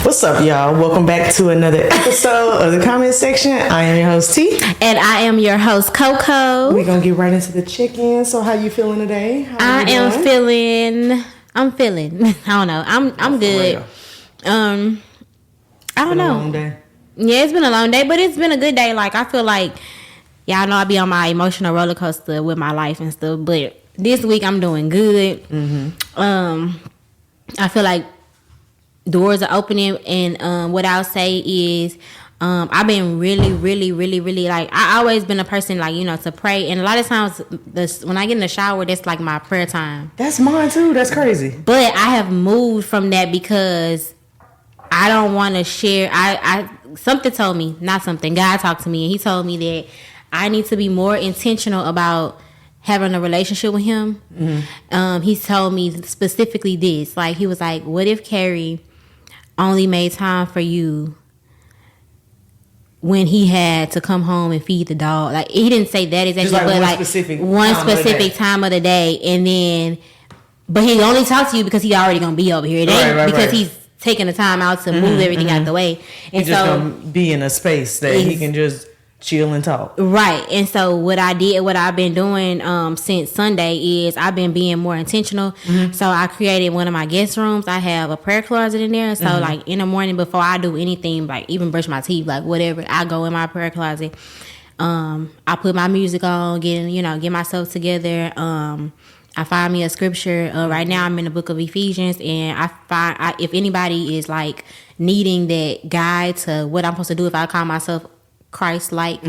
What's up, y'all? Welcome back to another episode of the comment section. I am your host, T. And I am your host, Coco. We're going to get right into the check-in. So how you feeling today? I'm feeling, I don't know. I'm good. I don't know. A long day. Yeah, it's been a long day, but it's been a good day. Like, I feel like, y'all know I be on my emotional roller coaster with my life and stuff, but this week I'm doing good. I feel like doors are opening, and what I'll say is I've been really like, I always been a person like, you know, to pray, and a lot of times when I get in the shower, that's like my prayer time. That's mine too. That's crazy. But I have moved from that because I don't want to share. Something told me, not something, God talked to me, and he told me that I need to be more intentional about having a relationship with him. He told me specifically this, like, he was like, what if Carrie only made time for you when he had to come home and feed the dog? Like, he didn't say that exactly, like but one specific time of the day, and then, but he only talked to you because he already gonna be over here. It ain't because he's taking the time out to move everything out the way, and he just gonna be in a space that he can just chill and talk. Right. And so what I've been doing since Sunday is I've been being more intentional. So I created one of my guest rooms. I have a prayer closet in there. So like in the morning before I do anything, like even brush my teeth, like whatever, I go in my prayer closet. I put my music on, get myself together. I find me a scripture. Right now I'm in the book of Ephesians, and I find if anybody is like needing that guide to what I'm supposed to do if I call myself Christ-like,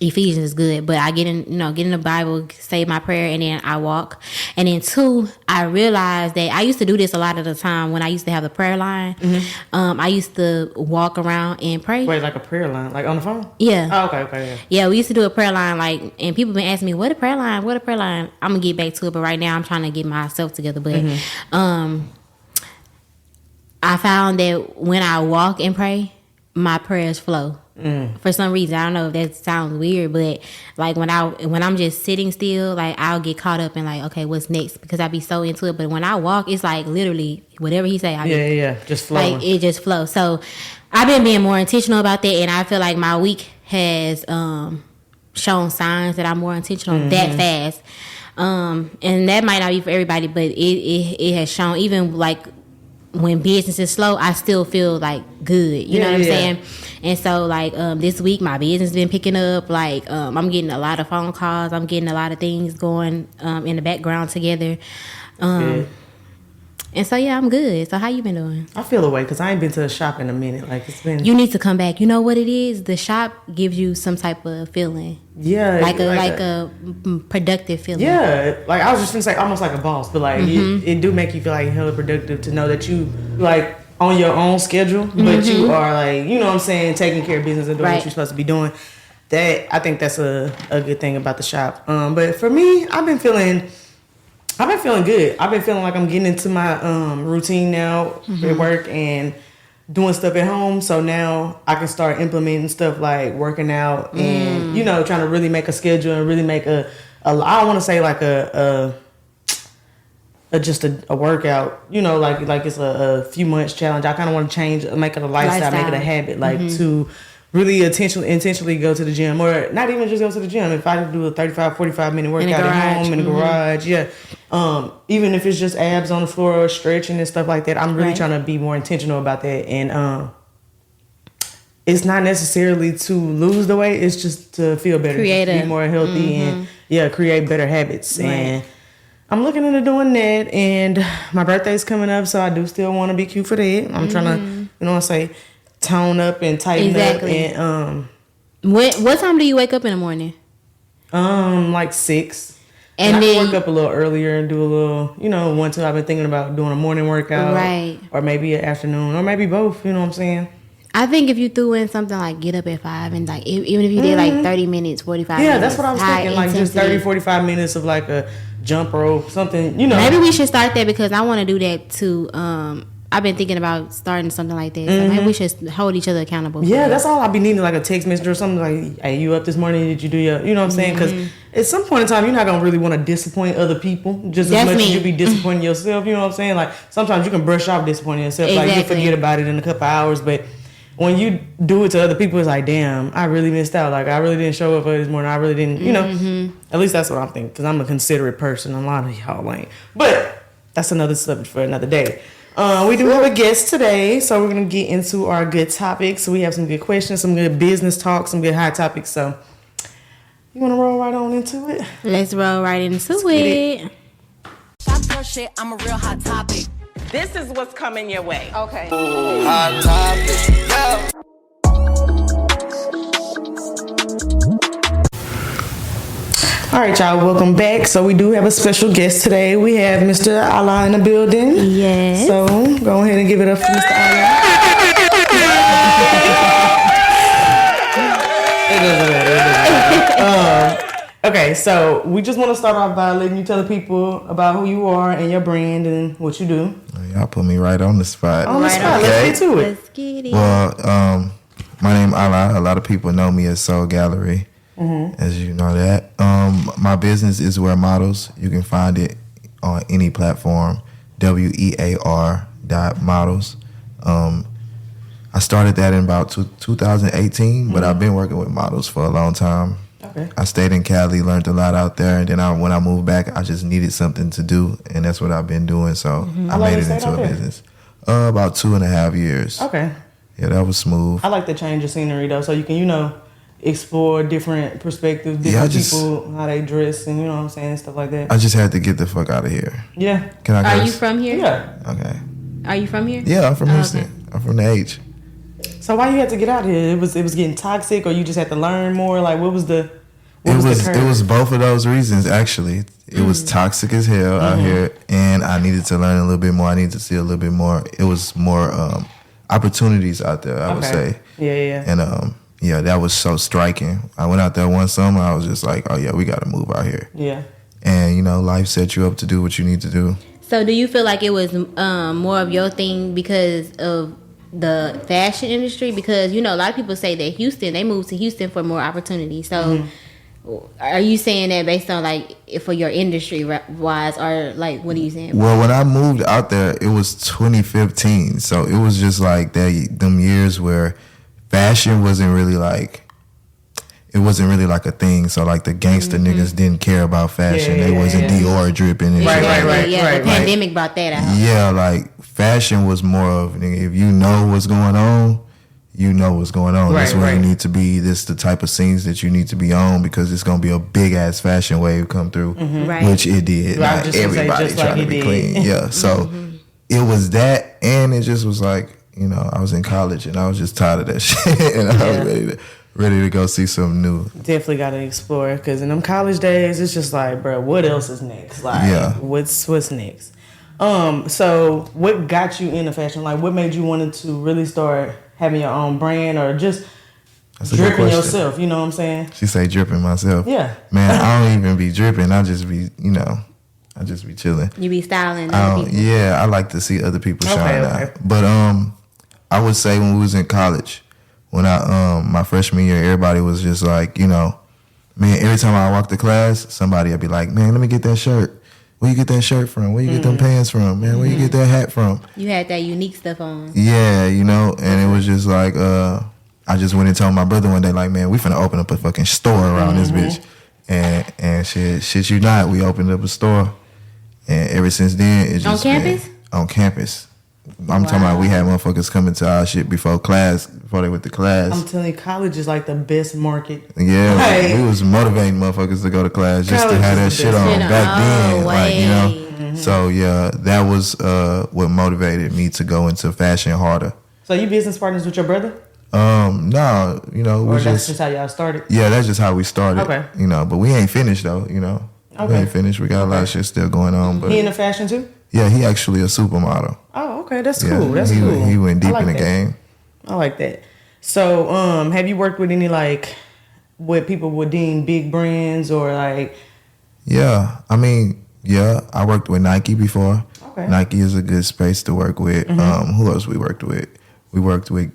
Ephesians is good. But I get in the Bible, say my prayer, and then I walk. And then 2, I realized that I used to do this a lot of the time when I used to have the prayer line. I used to walk around and pray. Wait, like a prayer line, like on the phone? Yeah. Oh, okay. Yeah, we used to do a prayer line, like, and people been asking me, what a prayer line? I'm gonna get back to it, but right now I'm trying to get myself together. But I found that when I walk and pray, my prayers flow. For some reason, I don't know if that sounds weird, but like when I'm just sitting still, like I'll get caught up in like, okay, what's next? Because I be so into it. But when I walk, it's like literally whatever he say, just flowing. Like it just flows. So I've been being more intentional about that, and I feel like my week has shown signs that I'm more intentional that fast. And that might not be for everybody, but it has shown. Even like when business is slow, I still feel like good. You know what I'm saying? And so like this week my business been picking up. Like I'm getting a lot of phone calls. I'm getting a lot of things going in the background together. And so yeah, I'm good. So how you been doing? I feel away because I ain't been to the shop in a minute. Like it's been. You need to come back. You know what it is? The shop gives you some type of feeling. Yeah, like a productive feeling. Yeah, like I was just gonna say almost like a boss, but like it do make you feel like hella productive to know that you like on your own schedule, but you are like, you know what I'm saying, taking care of business and doing what you're supposed to be doing. That I think that's a good thing about the shop. But for me, I've been feeling good. I've been feeling like I'm getting into my routine now at work and doing stuff at home. So now I can start implementing stuff like working out and, trying to really make a schedule and really make I don't want to say like just a workout, like it's a few months challenge. I kind of want to change, make it a lifestyle, make it a habit, like to really intentionally go to the gym, or not even just go to the gym. If I do a 35, 45 minute workout at home in the garage, even if it's just abs on the floor or stretching and stuff like that, I'm really trying to be more intentional about that. And it's not necessarily to lose the weight; it's just to feel better, be more healthy, and create better habits. And I'm looking into doing that. And my birthday's coming up, so I do still want to be cute for that. I'm trying to, tone up and tighten up. And what time do you wake up in the morning? Like 6. And then I work up a little earlier and do a little, 1, 2. I've been thinking about doing a morning workout, or maybe an afternoon, or maybe both. You know what I'm saying? I think if you threw in something like get up at 5 and like even if you did like 30 minutes, 45 minutes. Yeah, that's what I was thinking. Like just 30, 45 minutes of like a jump rope, something, Maybe we should start that because I want to do that too. I've been thinking about starting something like that. So maybe we should hold each other accountable. Yeah, that's all I be needing, like a text message or something like, "Hey, you up this morning? Did you do your?" You know what I'm saying? Because at some point in time, you're not gonna really want to disappoint other people just as much as you be disappointing yourself. You know what I'm saying? Like sometimes you can brush off disappointing yourself, like you forget about it in a couple hours, but when you do it to other people, it's like, damn, I really missed out. Like I really didn't show up for this morning. I really didn't. You know, at least that's what I'm thinking. Because I'm a considerate person. A lot of y'all ain't, but that's another subject for another day. We do have a guest today, so we're going to get into our good topics. So we have some good questions, some good business talk, some good hot topics. So you want to roll right on into it? Let's roll right into it. Stop your shit, I'm a real hot topic. This is what's coming your way. Okay. Hot topic, yeah. All right, y'all, welcome back. So we do have a special guest today. We have Mr. Allah in the building. Yes. So go ahead and give it up for Mr. Allah. Okay, so we just want to start off by letting you tell the people about who you are and your brand and what you do. Y'all put me right on the spot. On the spot, okay. Let's get to it. Let's get it. Well, my name Allah. A lot of people know me as Soul Gallery, as you know that. My business is Wear Models. You can find it on any platform, WEAR.models. I started that in about 2018, but I've been working with models for a long time. Okay. I stayed in Cali, learned a lot out there, and then when I moved back, I just needed something to do, and that's what I've been doing. So I made it into a business. About 2.5 years. Okay. Yeah, that was smooth. I like the change of scenery though, so you can, explore different perspectives, different people, how they dress, and you know what I'm saying, stuff like that. I just had to get the fuck out of here. Yeah. Can I Are curse? you from here? Yeah. Okay. Are you from here? Yeah, I'm from Houston. Okay. I'm from the H. So why you had to get out of here? It was getting toxic, or you just had to learn more? Like, what was the It was both of those reasons actually. It was toxic as hell out here, and I needed to learn a little bit more. I needed to see a little bit more. It was more opportunities out there, I would say. Yeah. And that was so striking. I went out there one summer. I was just like, oh yeah, we got to move out here. Yeah. And life set you up to do what you need to do. So do you feel like it was more of your thing because of the fashion industry? Because a lot of people say that they moved to Houston for more opportunity. So are you saying that based on for your industry wise, or what are you saying? Well, when I moved out there, it was 2015, so it was just like them years where fashion wasn't really like a thing. So the gangster niggas didn't care about fashion. They wasn't Dior dripping and shit. Right. The pandemic brought that out. Yeah, fashion was more of, nigga, if you know what's going on, you know what's going on. That's where you need to be. This the type of scenes that you need to be on, because it's gonna be a big ass fashion wave come through, which it did. Right, Not everybody trying to be clean. Yeah, so it was that, and it just was I was in college and I was just tired of that shit, and I was ready to go see something new. Definitely got to explore, because in them college days, it's just like, bro, what else is next? What's next? So what got you into fashion? What made you wanted to really start having your own brand, or just dripping yourself? You know what I'm saying? She say dripping myself. Yeah. Man, I don't even be dripping. I just be, I just be chilling. You be styling other people. Yeah, I like to see other people shine Okay. out. But I would say when we was in college, when I my freshman year, everybody was just like, man, every time I walk to class, somebody would be like, man, let me get that shirt. Where you get that shirt from? Where you get them pants from? Man, where you get that hat from? You had that unique stuff on. Yeah, and it was just like, I just went and told my brother one day, like, man, we finna open up a fucking store around this bitch. And shit you not, we opened up a store. And ever since then, it's just on campus? On campus. I'm talking about, we had motherfuckers coming to our shit before they went to class. I'm telling you, college is the best market. Yeah, we was motivating motherfuckers to go to class just College to have that is the shit best. on back then. Way. So yeah, that was what motivated me to go into fashion harder. So you business partners with your brother? No, Or that's just how y'all started? Yeah, that's just how we started. Okay. But we ain't finished though, We ain't finished. We got a lot of shit still going on. But He into fashion too? yeah, he actually a supermodel. Oh, okay, that's cool. That's he, cool. He went deep I like in the that. game. I like that. So, have you worked with any what people would deem big brands, or Yeah, I worked with Nike before. Okay. Nike is a good space to work with. Who else we worked with? We worked with.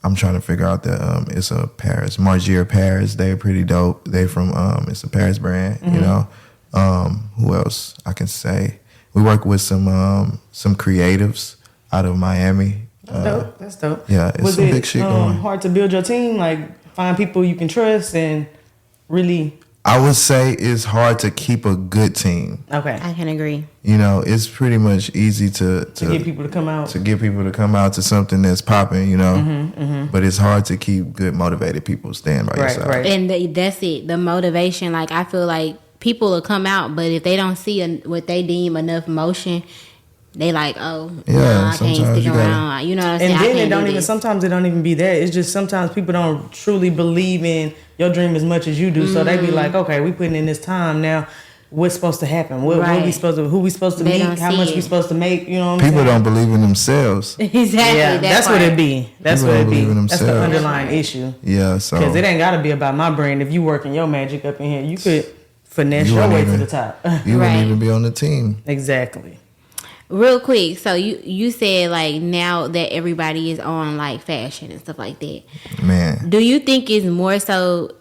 I'm trying to figure out that it's a Paris, Margier Paris. They're pretty dope. They from it's a Paris brand. You know. Who else I can say? We work with some creatives out of Miami. Dope. That's dope. Yeah, it's some big shit going. Hard to build your team, like find people you can trust and really. I would say it's hard to keep a good team. Okay. I can agree. You know, it's pretty much easy to get people to come out. To get people to come out to something that's popping, you know. But it's hard to keep good, motivated people staying by your side. Right. And that's it. The motivation. Like, I feel like people will come out, but if they don't see what they deem enough motion, they like, oh, I can't stick around. You know what I'm saying? And then sometimes it don't even be that. It's just sometimes people don't truly believe in your dream as much as you do. So they be like, okay, we putting in this time now. What's supposed to happen? Who we supposed to meet? How much we supposed to make? You know what I'm saying? People don't believe in themselves. Exactly. Yeah, that's what it be. That's People what it don't be. believe in That's the themselves. underlying issue. Yeah, so Because it ain't got to be about my brand. If you working your magic up in here, you could finesse your way to the top. You Right. wouldn't even be on the team. Exactly. Real quick, so you said like now that everybody is on like fashion and stuff like that. Man, Do you think it's more so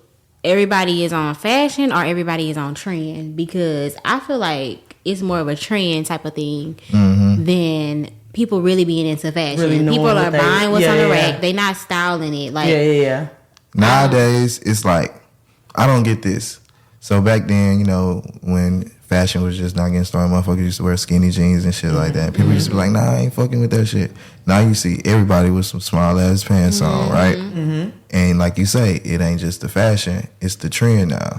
everybody is on fashion or everybody is on trend? Because I feel like it's more of a trend type of thing than people really being into fashion. Really knowing People are what buying what's on the yeah. rack. They not styling it. Like Yeah. nowadays it's like I don't get this. So back then, you know, when fashion was just not getting started, motherfuckers used to wear skinny jeans and shit like that. People used to be like, nah, I ain't fucking with that shit. Now you see everybody with some small ass pants on, right? And like you say, it ain't just the fashion, it's the trend now.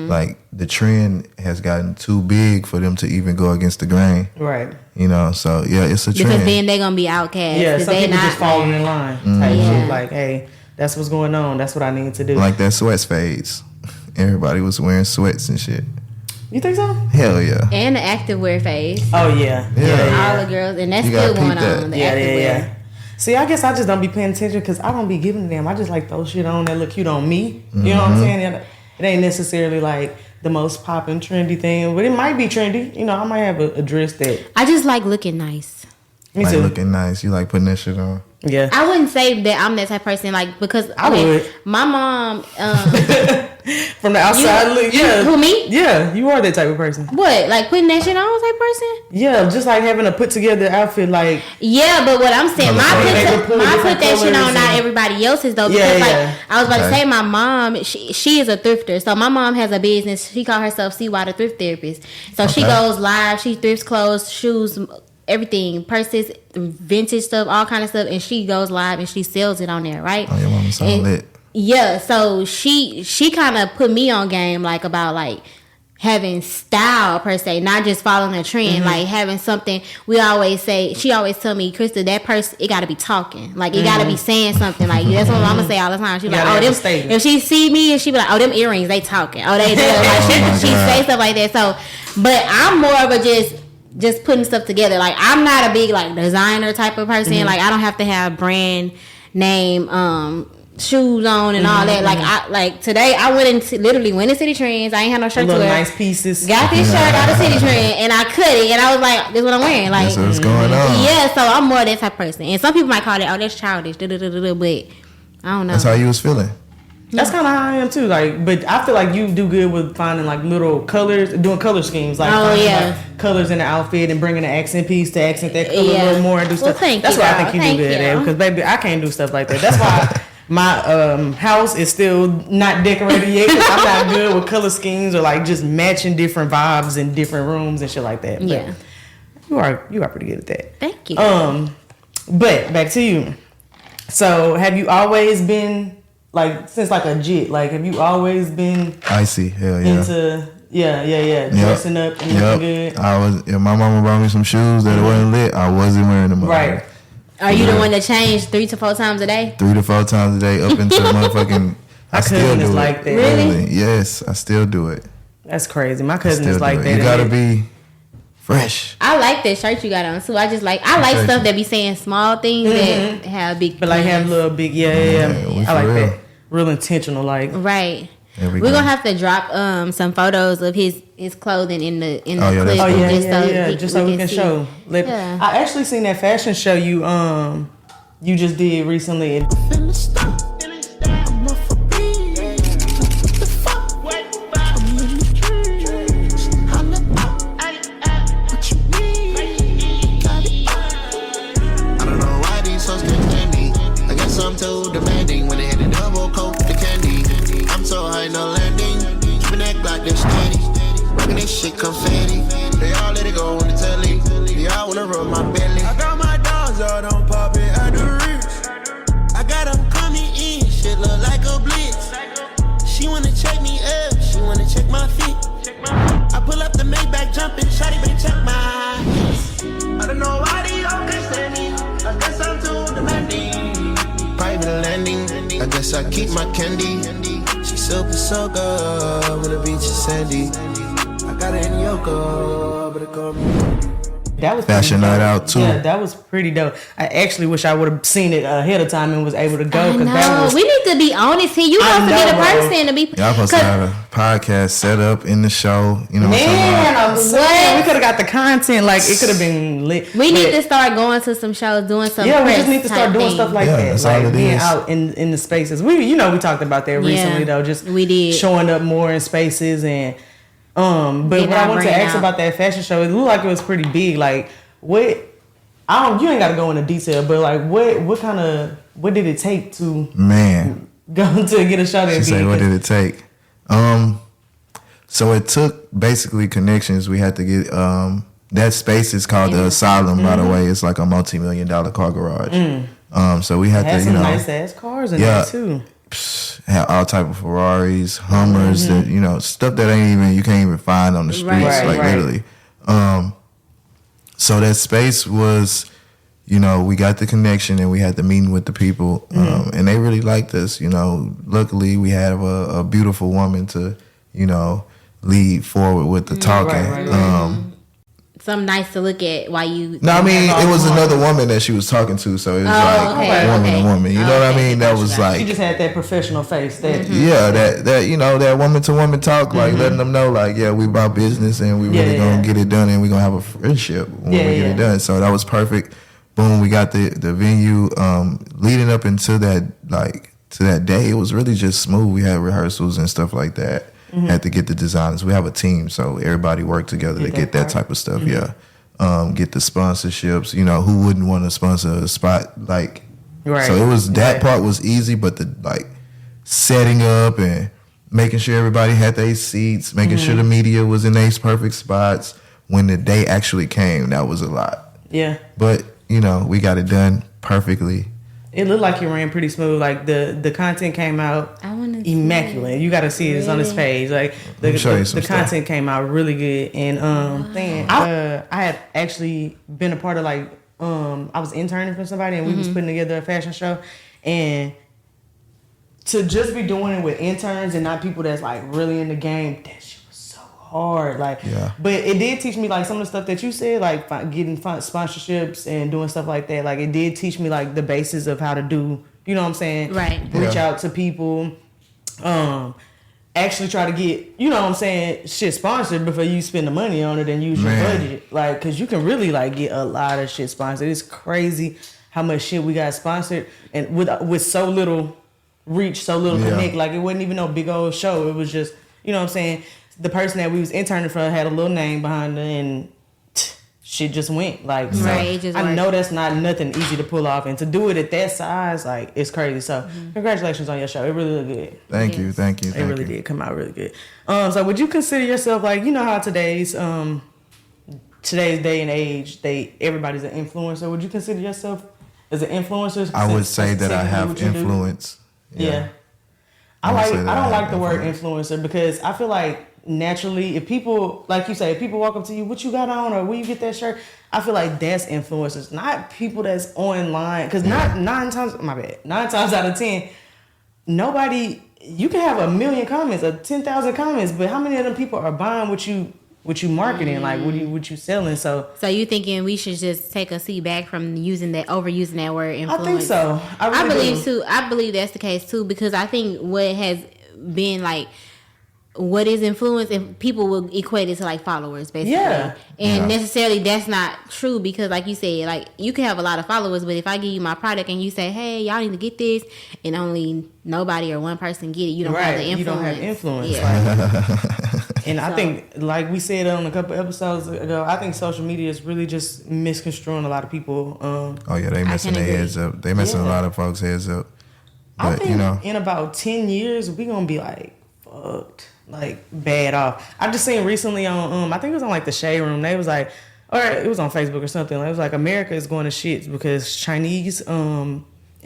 Like the trend has gotten too big for them to even go against the grain. Right. You know, so yeah, it's a trend. because then they're gonna be outcast. Yeah, 'cause some they people not just falling in line. Type Yeah. shit. Like, hey, that's what's going on. That's what I need to do. Like that sweats phase. Everybody was wearing sweats and shit. You think so? Hell yeah. and the activewear phase. Oh, yeah. Yeah. All the girls, and that's You gotta still going peep that. on. The Yeah, activewear. yeah. See, I guess I just don't be paying attention because I don't be giving a damn. I just like throw shit on that look cute on me. You know what I'm saying? It ain't necessarily like the most popping, trendy thing, but it might be trendy. You know, I might have a dress that. I just like looking nice. Me Like too. looking nice. You like putting that shit on. Yeah. I wouldn't say that I'm that type of person, like, because I would. my mom, From the outside, look. Yeah. who, me? Yeah, you are that type of person. What, like putting that shit on type person? Yeah, just like having a put together outfit, like Yeah, but what I'm saying, Motherfucker. my put that shit on, Colors not and- everybody else's though. Yeah, Because like yeah. I was about to Okay. say, my mom, she is a thrifter. So my mom has a business. She call herself CY the Thrift Therapist. So she Okay. goes live. She thrifts clothes, shoes, everything, purses, vintage stuff, all kind of stuff, and she goes live and she sells it on there, right? Oh, your mama sound And- lit. Yeah, so she kind of put me on game, like, about like having style per se, not just following a trend, like having something. We always say, she always tell me, Krista, that person, it got to be talking, like it got to be saying something. Like that's what my mama say all the time. She like, gotta oh, have a them, statement. if she see me and she be like, oh, them earrings, they talking, oh, they like she God. say stuff like that. So, but I'm more of a just putting stuff together. Like I'm not a big like designer type of person. Like I don't have to have brand name shoes on and all that. Like I today I literally went to City Trends. I ain't had no shirt to little wear. nice pieces. Got this shirt out of City Trend and I cut it and I was like, this is what I'm wearing. Like That's what's going on. yeah, so I'm more that type of person. And some people might call it, oh, that's childish, but I don't know. That's how you was feeling. That's kind of how I am too. Like, but I feel like you do good with finding like little colors, doing color schemes. Like, Oh, finding, yeah. like, colors in the outfit and bringing an accent piece to accent that color a Yeah. little more and do Well, stuff. thank That's you, what I girl. think you Thank do good you. at. Because baby, I can't do stuff like that. That's why my house is still not decorated yet. 'Cause I'm not good with color schemes or like just matching different vibes in different rooms and shit like that. But Yeah. you are pretty good at that. Thank you. But back to you. So have you always been like since like a jit? Like have you always been Icy. Hell yeah. into dressing up and looking good? I was. If my mama brought me some shoes that wasn't lit, I wasn't wearing them. Right. Are you the one that change 3 to 4 times a day? 3 to 4 times a day up until motherfucking. I still cousin do is it. like that. Really? Yes, I still do it. That's crazy. My I cousin still is like do that. it. You gotta and be fresh. I like that shirt you got on too. I like Thank stuff you. that be saying small things that have big. but like have plans. little big Yeah, we I like for real. that. Real intentional, like Right. We're gonna have to drop some photos of his clothing in the clip. Just so we can show. I actually seen that fashion show you just did recently. I'm too demanding when they hit a double coat the candy. I'm so high, no landing. Keep an act like they're steady. Rockin' this shit confetti. They all let it go on the telly. They all wanna rub my belly. I got my dogs out on pop it at the Ritz. I got them coming in, shit look like a blitz. She wanna check me up, she wanna check my feet. I pull up the Maybach jumping, shawty better check my eyes. I don't know why they all can't stand me. I guess I'm too demanding. Private landing, I guess I keep my candy. She super so good when the beach is sandy. I got it in Yoko, but it call me. That was fashion night out too. Yeah, that was pretty dope. I actually wish I would have seen it ahead of time and was able to go. We need to be honest here. You supposed to be the person to be. Y'all supposed to have a podcast set up in the show. You know, I'm saying we could have got the content. Like it could have been lit. We need to start going to some shows, doing some. Yeah, we just need to start doing stuff like that. That's like all it being is. out in the spaces. We talked about that recently though. Just we did showing up more in spaces and but what I wanted to ask about that fashion show, it looked like it was pretty big. Like you ain't gotta go into detail, but like what did it take to go to get a show that big? Say what did it take? So it took basically connections. We had to get that space is called the Asylum, by the way. It's like a multi-million-dollar car garage. So we had to, some nice ass cars in there too. Had all type of Ferraris, Hummers, that stuff that you can't even find on the streets, literally. So that space was, we got the connection and we had the meeting with the people, and they really liked us. Luckily we have a beautiful woman to, lead forward with the talking. Something nice to look at while you. No, I mean it was another woman that she was talking to, so it was woman. You know what I mean? That was like she just had that professional face. That that woman to woman talk, like letting them know, like we about business and we really gonna get it done, and we gonna have a friendship when we get it done. So that was perfect. Boom, we got the venue. Leading up into that day, it was really just smooth. We had rehearsals and stuff like that. Had to get the designers. We have a team, so everybody worked together to get that type of stuff. Get the sponsorships. Who wouldn't want to sponsor a spot So it was that part was easy, but the setting up and making sure everybody had their seats, making sure the media was in their perfect spots when the day actually came. That was a lot. Yeah, but we got it done perfectly. It looked like you ran pretty smooth. Like the content came out immaculate. You got to see it. It's on this page. Like the content came out really good. And I had actually been a part of I was interning for somebody and we was putting together a fashion show, and to just be doing it with interns and not people that's like really in the game, that shit was so hard. But it did teach me some of the stuff that you said, like getting sponsorships and doing stuff like that. Like it did teach me the basis of how to do, you know what I'm saying? Right. Reach out to people, actually try to get, you know what I'm saying, shit sponsored before you spend the money on it and use your budget. Cause you can really get a lot of shit sponsored. It's crazy how much shit we got sponsored and with so little reach, so little connect. It wasn't even no big old show. It was just, you know what I'm saying? The person that we was interning for had a little name behind her and shit just went. I know that's not nothing easy to pull off, and to do it at that size, it's crazy. So congratulations on your show. It really looked good. Thank you. It really did come out really good. So would you consider yourself how today's day and age, everybody's an influencer? Would you consider yourself as an influencer? I would say that I have influence. Yeah. I don't like the word influencer because I feel like naturally, if people, like you say, if people walk up to you, what you got on or where you get that shirt, I feel like that's influencers, not people that's online. Because nine times out of 10, nobody, you can have 1 million comments or 10,000 comments, but how many of them people are buying what you marketing, what you selling? So you thinking we should just take a seat back from overusing that word influence? I think so. I believe too. I believe that's the case too, because I think what has been what is influence, and people will equate it to like followers, basically. Yeah. And necessarily that's not true, because like you said, like you can have a lot of followers, but if I give you my product and you say, hey, y'all need to get this, and only nobody or one person get it, you don't have the influence. You don't have influence. Yeah. And I think, like we said on a couple episodes ago, I think social media is really just misconstruing a lot of people. Oh yeah, they messing their heads up. They messing a lot of folks' heads up. But I think in about 10 years we gonna be like fucked, like bad off. I just seen recently on I think it was on like the Shade Room. They was like, or it was on Facebook or something. It was like America is going to shit because Chinese in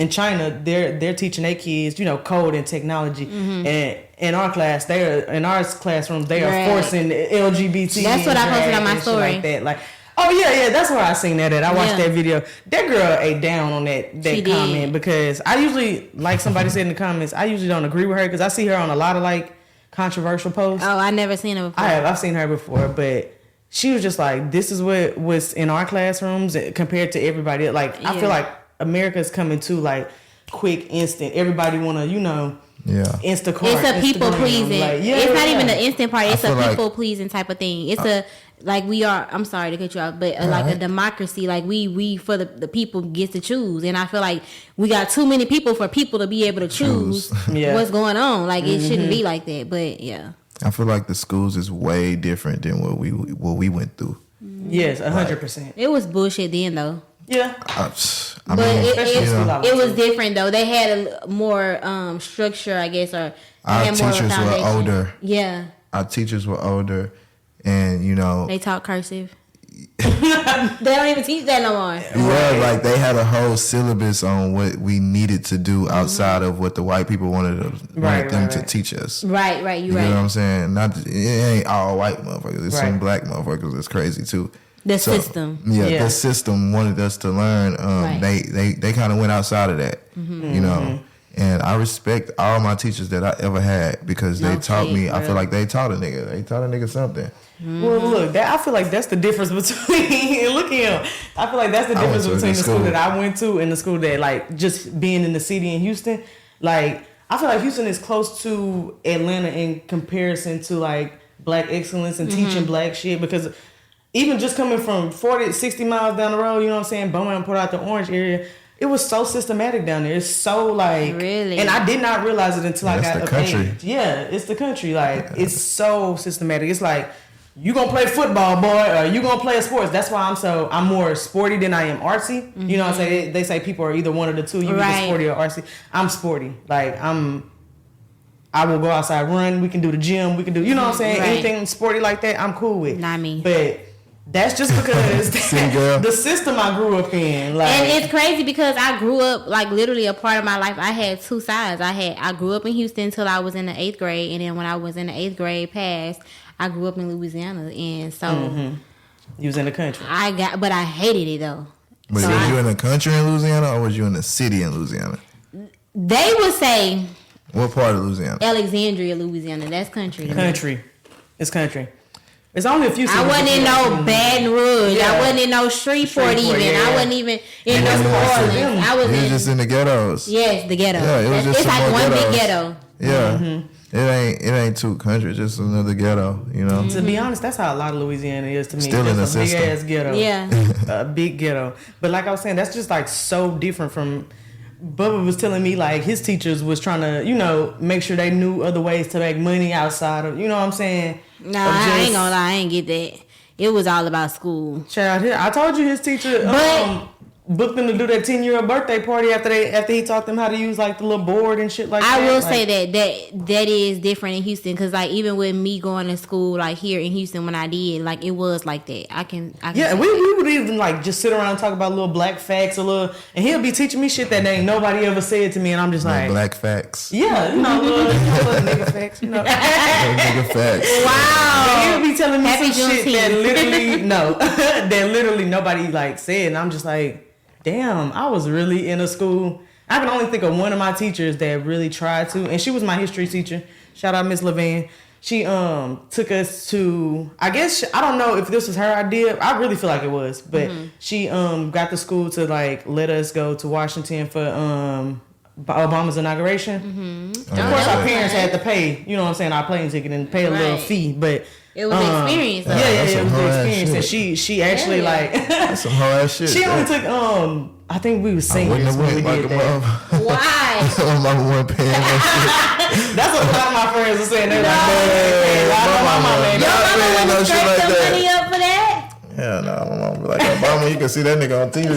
China they're teaching their kids, code and technology. And in our class, in our classrooms they are forcing LGBT. That's what I posted on my story. Like that, like. Oh yeah, that's where I seen that at. I watched that video. That girl ate down on that comment because I usually, like somebody said in the comments, I usually don't agree with her because I see her on a lot of like controversial posts. Oh, I never seen her before. I've seen her before, but she was just like, this is what was in our classrooms compared to everybody. Like I feel like America's coming to like quick, instant. Everybody want to, Instacart. It's a people pleasing. Like, it's not even the instant part. It's a people like, pleasing type of thing. It's like we are. I'm sorry to cut you off, but like a democracy. Like we for the people gets to choose, and I feel like we got too many people for people to be able to choose what's going on. Like it shouldn't be like that. But yeah, I feel like the schools is way different than what we went through. Yes, 100%. It was bullshit then though. Yeah, it was different though. They had a more structure, I guess, or our teachers were older. Yeah, our teachers were older, and they taught cursive. They don't even teach that no more. Yeah, like they had a whole syllabus on what we needed to do outside of what the white people wanted them to teach us. Right, you right. know what I'm saying? It ain't all white motherfuckers. There's some black motherfuckers that's crazy too. The system. Yeah, the system wanted us to learn. They kind of went outside of that, And I respect all my teachers that I ever had because they taught me. I feel like they taught a nigga. They taught a nigga something. Well, look, I feel like that's the difference between. Look at him. I feel like that's the difference between the school that I went to and the school that, like, just being in the city in Houston. Like, I feel like Houston is close to Atlanta in comparison to like black excellence and teaching black shit, because even just coming from 40, 60 miles down the road, you know what I'm saying, Beaumont, Port out the Orange area, it was so systematic down there. It's so like, really, and I did not realize it until I got the country. Age. Yeah, it's the country. Like it's so systematic. It's like you gonna play football, boy, or you gonna play a sports. That's why I'm more sporty than I am artsy. You know what I'm saying? They say people are either one of the two. You either sporty or artsy. I'm sporty. Like I will go outside, run. We can do the gym. We can do, you know what I'm saying? Anything sporty like that, I'm cool with. Not me. But that's just because the system I grew up in. Like, and it's crazy because I grew up, like, literally a part of my life, I had two sides. I grew up in Houston until I was in the 8th grade, and then when I was in the 8th grade past, I grew up in Louisiana, and so you was in the country. But I hated it though. But so was you in the country in Louisiana, or was you in the city in Louisiana? They would say, what part of Louisiana? Alexandria, Louisiana. That's country. Country. It's country. It's only a few. I wasn't in no Baton Rouge. I wasn't in no Shreveport even. Yeah. I wasn't even in no New Orleans. I was just in the ghettos. Yes, the ghetto. Yeah, it was just it's like one big ghetto. Yeah. It ain't two countries, just another ghetto, you know. To be honest, that's how a lot of Louisiana is to me. Still just in the a big system. ass ghetto. Yeah. A big ghetto. But like I was saying, that's just like so different from. Bubba was telling me like his teachers was trying to, make sure they knew other ways to make money outside of, you know what I'm saying? No, I ain't gonna lie, I ain't get that. It was all about school. Child, I told you his teacher booked them to do that 10-year birthday party after he taught them how to use like the little board and shit like that. I will say that is different in Houston, because like even with me going to school like here in Houston when I did, like it was like that. I can we would even like just sit around and talk about little black facts and he'll be teaching me shit that ain't nobody ever said to me, and I'm just like black facts. Yeah, little nigga facts, nigga facts. Wow. And he'll be telling me some shit that literally nobody like said, and I'm just like, damn, I was really in a school. I can only think of one of my teachers that really tried to, and she was my history teacher. Shout out Miss Levan. She took us to, I guess, I don't know if this was her idea. I really feel like it was, but she got the school to like let us go to Washington for Obama's inauguration. Mm-hmm. Of course, our parents had to pay, you know what I'm saying, our plane ticket and pay a little fee, but it was an experience. Though. Yeah, it was an experience, and she actually like that's some hard ass shit. She only took I think we was seniors when we did that. Why? My mama wasn't paying that shit. That's what a lot of my friends are saying. They're like, my mama ain't your mama wouldn't scrape like some that. money up for that? Yeah, no, my mama be like, Obama, you can see that nigga on TV.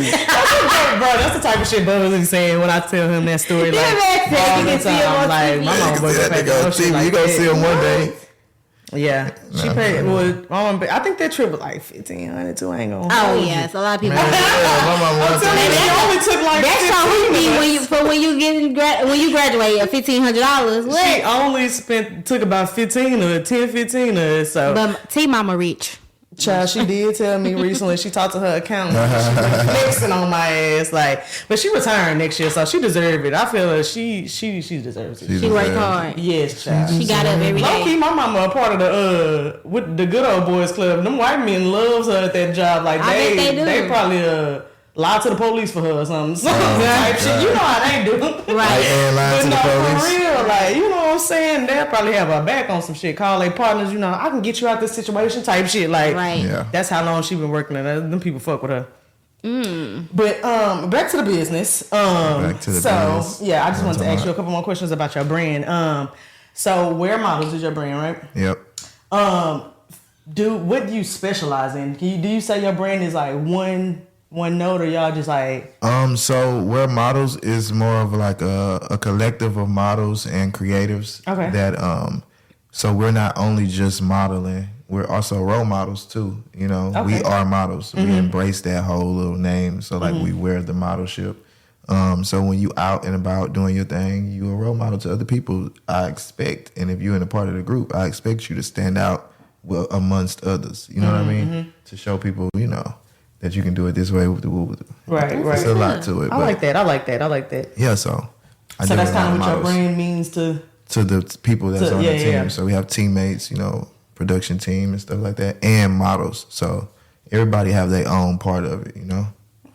bro, that's the type of shit Bubba is saying when I tell him that story. Like, all the time. Like, my mama wasn't that paying nigga on no shit TV. like You gonna that. see him one day. Yeah, she paid. Well, I think that trip was like $1,500 too. I ain't gonna. Oh yeah, so a lot of people. Man, yeah, my mama I'm wasn't telling you, paying she only took like That's so easy when you graduate $1,500. She only took about 15 or 10-15 or so. But T Mama rich. Child, she did tell me recently. She talked to her accountant. She was flexing on my ass, like. But she retiring next year, so she deserved it. I feel like she deserves it. She worked hard. Yes, child. She got up every Low key, day. my mama a part of the with the good old boys club. Them white men loves her at that job. Like I bet they do. They probably lie to the police for her or something. Type shit. You know how they do. Right. And lying to the police. For real, like, you know what I'm saying? They'll probably have her back on some shit. Call their partners, you know, I can get you out this situation type shit. Like, Right. Yeah. that's how long she been working at it. Them people fuck with her. But back to the business. Back to the business. Yeah, I just wanted to ask you a couple more questions about your brand. So Wear Models is your brand, right? Yep. What do you specialize in? Do you say your brand is like one note, or y'all just like? So Wear Models is more of like a collective of models and creatives. Okay. That so we're not only just modeling, we're also role models too. You know, Okay. we are models. We embrace that whole little name. So like we wear the modelship. So when you out and about doing your thing, you a role model to other people. I expect, and if you're in a part of the group, I expect you to stand out amongst others. You know what I mean? To show people, you know, that you can do it this way. Right. There's a lot to it. I like that. Yeah, so I So do that's a lot kind of what your models brand means to the people that's on the team. yeah. So we have teammates, you know, production team and stuff like that, and models. So everybody have their own part of it, you know.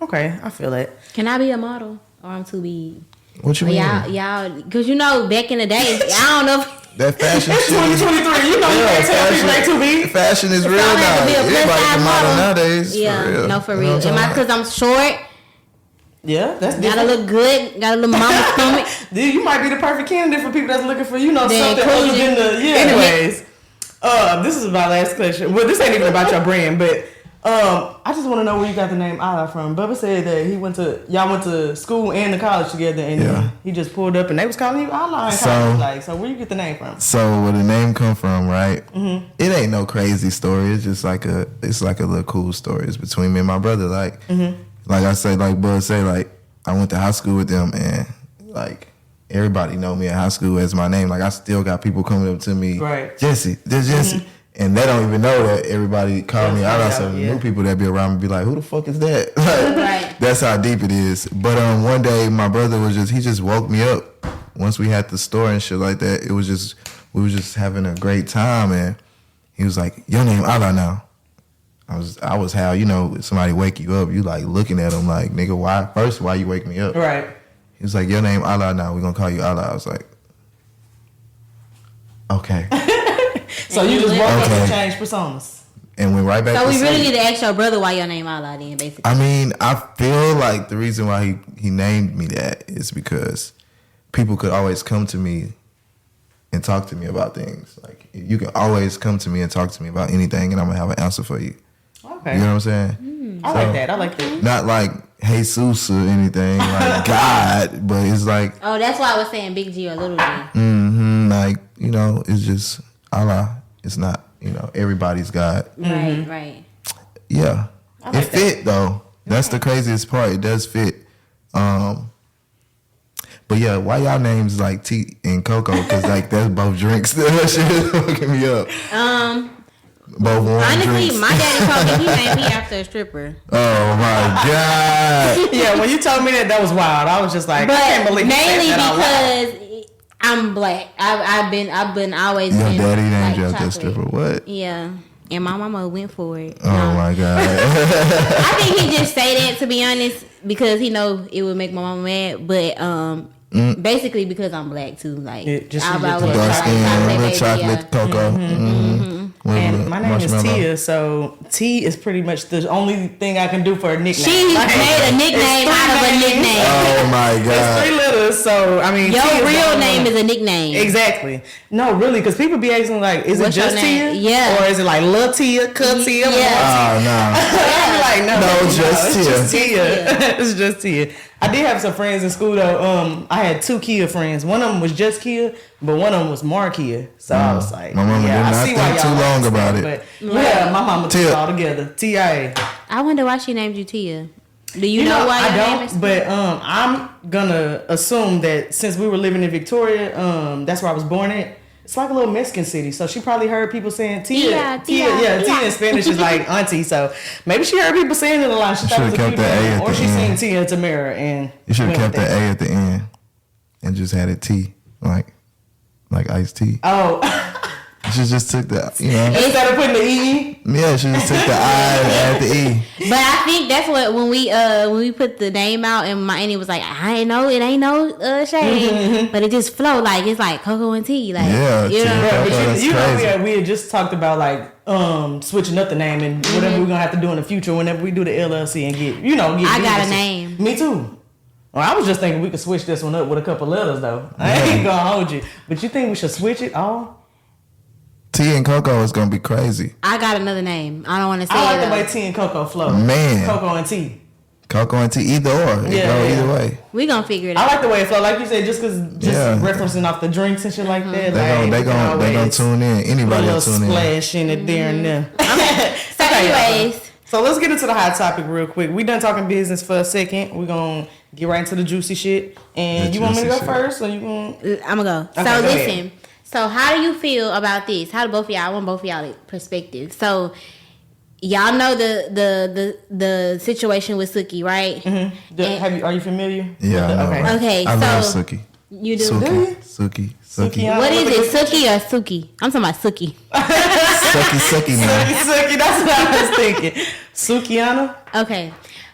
Okay, I feel that. Can I be a model, or I'm too big? What you mean? Y'all, because you know, back in the day, I don't know. That fashion It's shit. 2023. You know you can't tell people they too big. Fashion is real I don't have now. to be a plus Everybody size can model model. nowadays. Yeah, for real. no, for You know real. what I'm Am I talking because I'm short? Yeah, that's Gotta different. look good. Got a little mama stomach. Dude, you might be the perfect candidate for people that's looking for, you know, The something other inclusion. than the. Yeah. Anyways, this is my last question. Well, this ain't even about your brand, but I just want to know where you got the name Ala from. Bubba said that y'all went to school and to college together, and Yeah. he just pulled up and they was calling you Ala in college. So where you get the name from? So where the name come from, right? It ain't no crazy story. It's just like a little cool story. It's between me and my brother. Like I say, like Bud say, like I went to high school with them, and like everybody know me in high school as my name. Like I still got people coming up to me, Right. Jesse, there's Jesse. And they don't even know that everybody call me out. So yeah. new people that be around me be like, who the fuck is that? Like, Right. that's how deep it is. But one day my brother he just woke me up. Once we had the store and shit like that, we was just having a great time, and he was like, your name Allah now. I was how, you know, somebody wake you up, you like looking at him like, nigga, why you wake me up? Right. He was like, your name Allah now, we're gonna call you Allah. I was like, okay. So you just woke up and Okay. changed personas. And went right back So to we really sleep. need to ask your brother why your name Ala then, basically. I mean, I feel like the reason why he named me that is because people could always come to me and talk to me about things. Like, you can always come to me and talk to me about anything, and I'm gonna have an answer for you. Okay. You know what I'm saying? I like that. Not like Jesus or anything, like God, but it's like, Oh, that's why I was saying Big G or Little G. like, you know, it's just Allah. It's not, you know, everybody's God. Right. Yeah. like It fit though. That's the craziest part. It does fit. But yeah, why y'all names like T and Coco? Because like that's both drinks. That shit is fucking me up. Both warm Honestly, drinks. my daddy told me he named me after a stripper. Oh my God. Yeah, when you told me that was wild. I was just like, I can't But believe you said mainly that out loud. because I'm black. I've been always Your been daddy named like you after a chocolate. stripper. What? Yeah. And my mama went for it. Oh my God. I think he just say that, to be honest, because he know it would make my mama mad. But Basically because I'm black too. Like just I've your always Dark skin, baby, chocolate, cocoa. And my name is Tia, so T is pretty much the only thing I can do for a nickname. She made a nickname out of a nickname. Oh my god! It's 3 letters, so I mean, Your T real name is a nickname. Exactly. No, really, because people be asking like, is What's it just your name? Tia? Yeah. Or is it like Lil Tia, Cut Tia? Yeah. Oh no! I'm like, no, just it's Tia. just Tia. It's just Tia. I did have some friends in school though. I had 2 Kia friends. One of them was just Kia, but one of them was more Kia. So I was like, My mama yeah, did I not see think why y'all too like long this about stuff, it. But yeah, my mama took Tia. it all together. TIA. I wonder why she named you Tia. Do you, You know know, why I your name don't, is? but I'm gonna assume that since we were living in Victoria, that's where I was born at. It's like a little Mexican city, so she probably heard people saying Tia. Tia. Yeah, Tia. Tia in Spanish is like auntie, so maybe she heard people saying it a lot. She thought it was a should've kept cute the A name, at or the she end. seen Tia Tamara and You should have went kept with the that. A at the end and just had a T, like iced tea. Oh, She just took the, instead of putting the E. yeah, she just took the I and added the E. But I think that's what when we put the name out and my auntie was like, I ain't know it ain't no shade, but it just flow like it's like Coco and T, like Yeah, you know. Tia. But That's you know, crazy. we had just talked about like switching up the name and whatever we're gonna have to do in the future whenever we do the LLC and get I got a businesses. name. Me too. Well, I was just thinking we could switch this one up with a couple letters though. I ain't gonna hold you, but you think we should switch it all? T and Coco is gonna be crazy. I got another name. I don't want to say I like it. the way though. T and Coco flow. Man. Coco and T. Coco and T, either or. It Yeah, go yeah. either way. We gonna figure it I out. like the way it flow, like you said, just Yeah. referencing off the drinks and shit like that. They like, gonna tune in. put a Anybody little will tune in. splash in it there and there. So, anyways, So let's get into the hot topic real quick. We done talking business for a second. We're gonna get right into the juicy shit. And The you want me to go juicy shit. first, or you gonna? I'm gonna go. Okay, So go listen. ahead. So how do you feel about this? How do both of y'all? I want both of y'all perspective. So y'all know the situation with Suki, right? Are you familiar? Yeah, I know, Okay. right? Okay, I love so- Suki. You do. Suki. What is it, Suki or Suki? I'm talking about Suki. Suki, man. Suki, that's what I was thinking. Sukiana. Okay,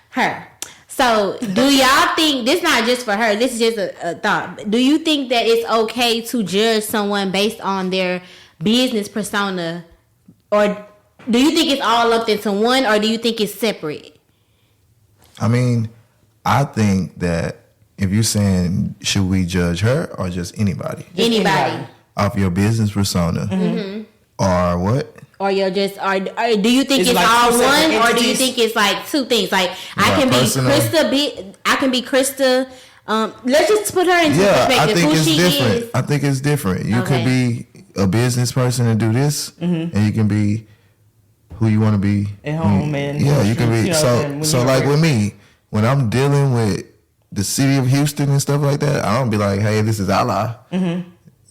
her. So, do y'all think this not just for her? This is just a thought. Do you think that it's okay to judge someone based on their business persona, or do you think it's all lumped into one, or do you think it's separate? I mean, I think that if you're saying should we judge her or just anybody Anybody. off your business persona or what? Or you're just, or do you think Is it's it like all two separate one, or do you entities? think it's like two things? Like I Right, can be personal. Krista, I can be Krista. Let's just put her into Yeah, I perspective. think Who it's she different. is. I think it's different. You could Okay. be a business person and do this, and you can be who you want to be At home and yeah, you can be. you know, and when So you're like there. with me, when I'm dealing with the city of Houston and stuff like that, I don't be like, hey, this is Allah.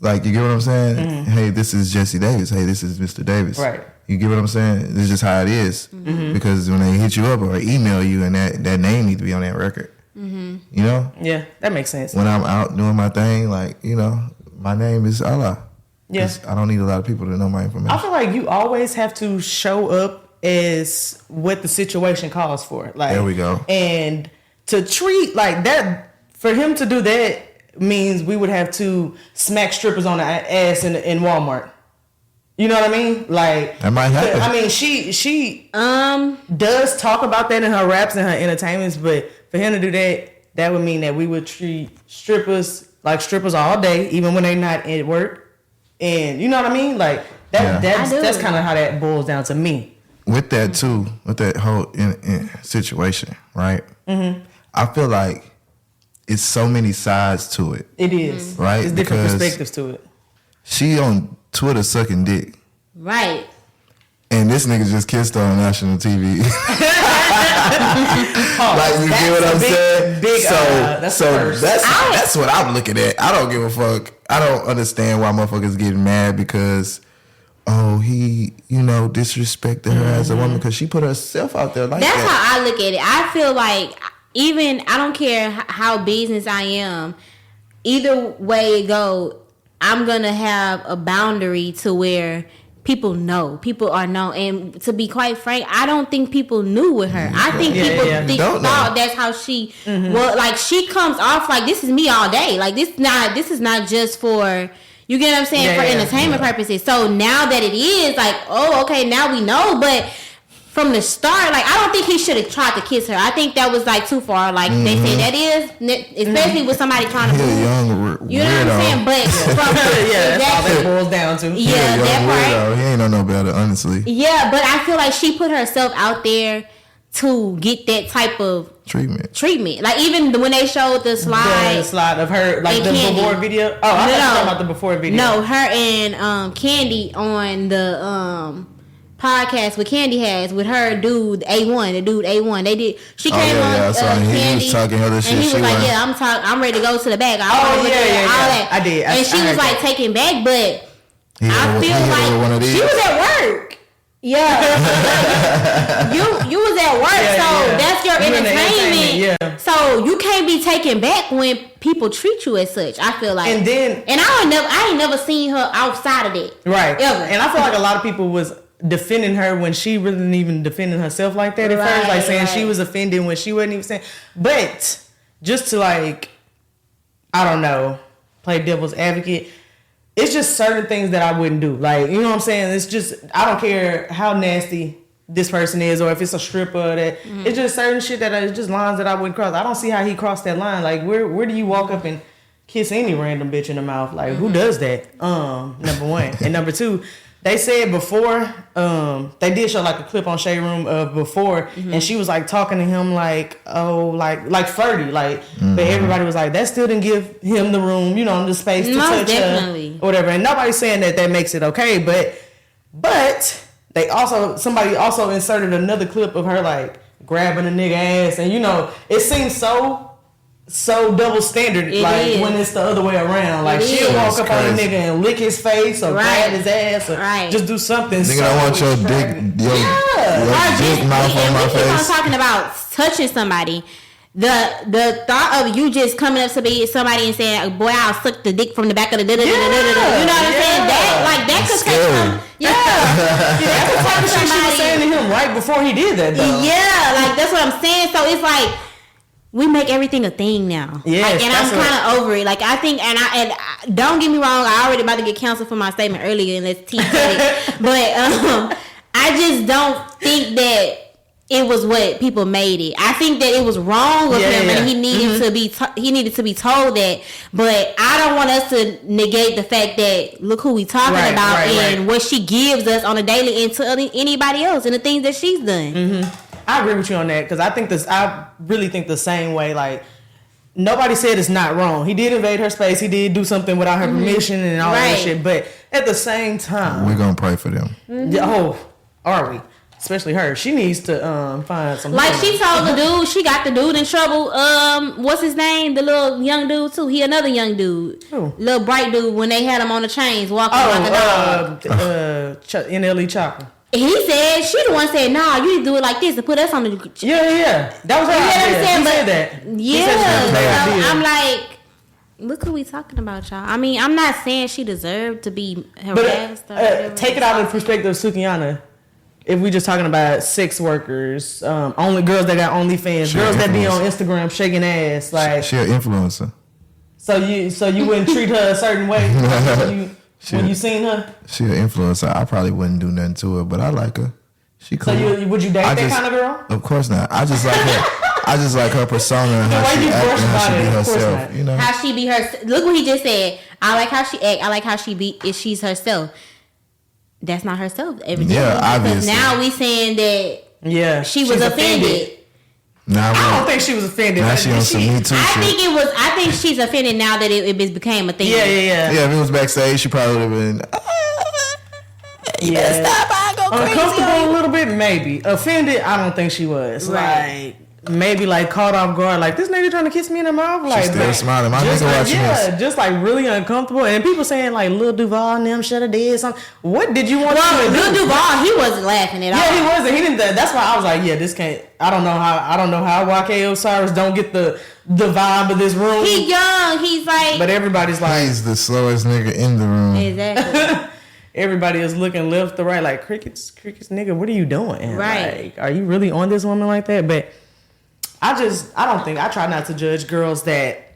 Like, you get what I'm saying? Hey, this is Jesse Davis. Hey, this is Mr. Davis. Right. You get what I'm saying? This is just how it is. Because when they hit you up or email you, and that name needs to be on that record. You know? Yeah, that makes sense. When I'm out doing my thing, like, you know, my name is Allah. Yeah. 'Cause I don't need a lot of people to know my information. I feel like you always have to show up as what the situation calls for. Like, There we go. And to treat like that, for him to do that means we would have to smack strippers on the ass in Walmart. You know what I mean? Like, That might happen. I mean, she does talk about that in her raps and her entertainments, but for him to do that would mean that we would treat strippers like strippers all day, even when they're not at work. And you know what I mean? Like that. Yeah. I do. That's kind of how that boils down to me. With that too, with that whole in situation, right? I feel like it's so many sides to it. It is. Right, It's different because- perspectives to it. She on Twitter sucking dick, Right. and this nigga just kissed her on national TV. Like, you get what I'm saying? Big, so that's so first. that's what I'm looking at. I don't give a fuck. I don't understand why motherfuckers getting mad because he disrespected her as a woman because she put herself out there like That's that. how I look at it. I feel like even I don't care how business I am, either way it go, I'm gonna have a boundary to where people know. People are known. And to be quite frank, I don't think people knew with her. I think people thought that's how she well, like she comes off like this is me all day. Like this is not just for, you get what I'm saying, for entertainment purposes. So now that it is like, oh, okay, now we know, but from the start, like, I don't think he should have tried to kiss her. I think that was like too far. Like they say that is, especially with somebody trying to young, you know what I'm saying? But from that's all that boils down to. Yeah, that part. He ain't know no better, honestly. Yeah, but I feel like she put herself out there to get that type of treatment. Like even when they showed the slide of her, like the Candy. before video. Oh, I was talking about the before video. No, her and Candy on the podcast with Candy has with her dude A1, the dude A1. They did. She came on. Candy, he was talking other shit. And he was like, "Yeah, I'm ready to go to the back." All that. I did. And she was like taken back, but I feel like she was at work. Yeah, you was at work, so that's your entertainment. So you can't be taken back when people treat you as such. I feel like, and I ain't never seen her outside of that, right? Ever. And I feel like a lot of people was defending her when she really didn't even defending herself like that at first, like saying she was offended when she wasn't even saying. But just to like, I don't know, play devil's advocate. It's just certain things that I wouldn't do. Like, you know what I'm saying? It's just, I don't care how nasty this person is or if it's a stripper or that. It's just certain shit that is just lines that I wouldn't cross. I don't see how he crossed that line. Like, where do you walk up and kiss any random bitch in the mouth? Like, who does that? Number one. And number two, they said before, they did show like a clip on Shade Room of before, and she was like talking to him like, oh, like flirty, like, but everybody was like, that still didn't give him the room, you know, the space to touch her, or whatever. And nobody's saying that makes it okay, but somebody also inserted another clip of her like grabbing a nigga ass, and you know, it seems so double standard, when it's the other way around. Like she'll walk up on a nigga and lick his face or grab his ass or just do something. Nigga, I want your dick, your dick mouth on my face. I'm talking about touching somebody. The thought of you just coming up to somebody and saying, "Boy, I'll suck the dick from the back of the you know what I'm saying? That could take some. That could take somebody. She was saying to him right before he did that, though. Yeah, like that's what I'm saying. So it's like, we make everything a thing now. Yes, and I'm kind of over it. Like I think, and I don't get me wrong, I already about to get canceled for my statement earlier, and let's tease it. But I just don't think that it was what people made it. I think that it was wrong of him, and he needed to be told that. But I don't want us to negate the fact that look who we talking about and what she gives us on a daily and to anybody else and the things that she's done. I agree with you on that because I really think the same way. Like nobody said it's not wrong. He did invade her space. He did do something without her permission and all that shit. But at the same time, we're gonna pray for them. Are we? Especially her. She needs to find some. Like she told the dude, she got the dude in trouble. What's his name? The little young dude too. He another young dude. Who? Little bright dude when they had him on the chains walking like a dog. NLE Chopper. He said, she the one said, nah, you need to do it like this and put us on the... Yeah. That was her idea. He said that. Yeah. So I'm like, look who we talking about, y'all. I mean, I'm not saying she deserved to be harassed. But take it out of the perspective of Sukiana. If we just talking about sex workers, only girls that got OnlyFans, girls that be on Instagram shaking ass. Like she an influencer. So you wouldn't treat her a certain way when you seen her? She an influencer. I probably wouldn't do nothing to her, but I like her. She cool. So would you date that kind of girl? Of course not. I just like her. I just like her persona and how she acts and how she be herself. You know how she be her. Look what he just said. I like how she act. I like how she be. If she's herself, that's not herself. Everything. Yeah, obviously. Now we saying that. She was offended. Nah, I don't think she was offended. Now she on some Me Too shit. I think she's offended now that it became a thing. Yeah. Yeah, if it was backstage, she probably would have been. You better stop! I go crazy. Uncomfortable a little bit, maybe. Offended, I don't think she was. Right. Like maybe like caught off guard. Like this nigga trying to kiss me in the mouth. Like she's still smiling. My nigga watching this. Just like really uncomfortable. And people saying like Lil Duval and them should have did something. What did you want to do? Lil Duval, he wasn't laughing at all. Yeah, he wasn't. He didn't. That's why I was like, yeah, this can't. I don't know how YK Osiris don't get the vibe of this room. He young. He's like. But everybody's like. He's the slowest nigga in the room. Exactly. everybody is looking left to right like, crickets, nigga, what are you doing? Right. Like, are you really on this woman like that? But I try not to judge girls that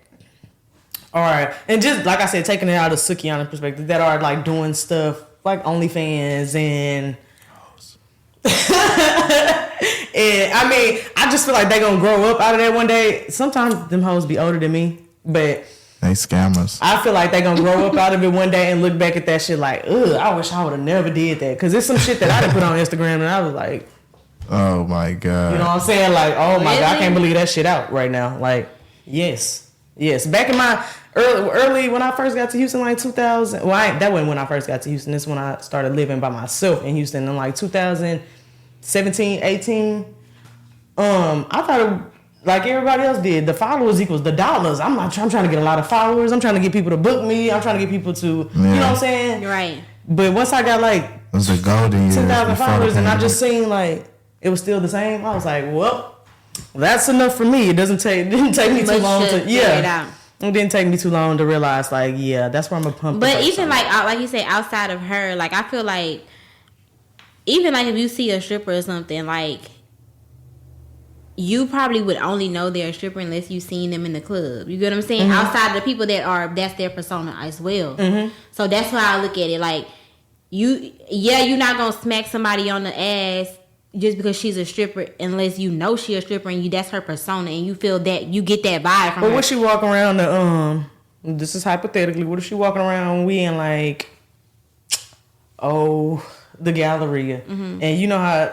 are, and just like I said, taking it out of Sukihana perspective, that are like doing stuff like OnlyFans and and I mean, I just feel like they gonna grow up out of that one day. Sometimes them hoes be older than me, but they scammers. I feel like they gonna grow up out of it one day and look back at that shit like, ugh, I wish I would have never did that. Cause there's some shit that I done put on Instagram and I was like, oh my God. You know what I'm saying? Like, oh my God, I can't believe that shit out right now. Like, yes. Back in my early when I first got to Houston, like 2000. Well, that wasn't when I first got to Houston. This is when I started living by myself in Houston in like 2017, 18. I thought it, like everybody else did, the followers equals the dollars. I'm trying to get a lot of followers. I'm trying to get people to book me. I'm trying to get people to, you know what I'm saying? You're right. But once I got like it was a golden years 10,000 followers and I just seen like it was still the same, I was like, well, that's enough for me. It didn't take me too long to It didn't take me too long to realize like, yeah, that's where I'm gonna pump. But even like you said, outside of her, like I feel like even like if you see a stripper or something, like you probably would only know they're a stripper unless you've seen them in the club. You get what I'm saying? Outside of the people that's their persona as well. So that's why I look at it. Like you're not gonna smack somebody on the ass just because she's a stripper unless you know she's a stripper and that's her persona and you feel that you get that vibe from her. But what she walking around this is hypothetically, what if she walking around we in like the Galleria and you know how,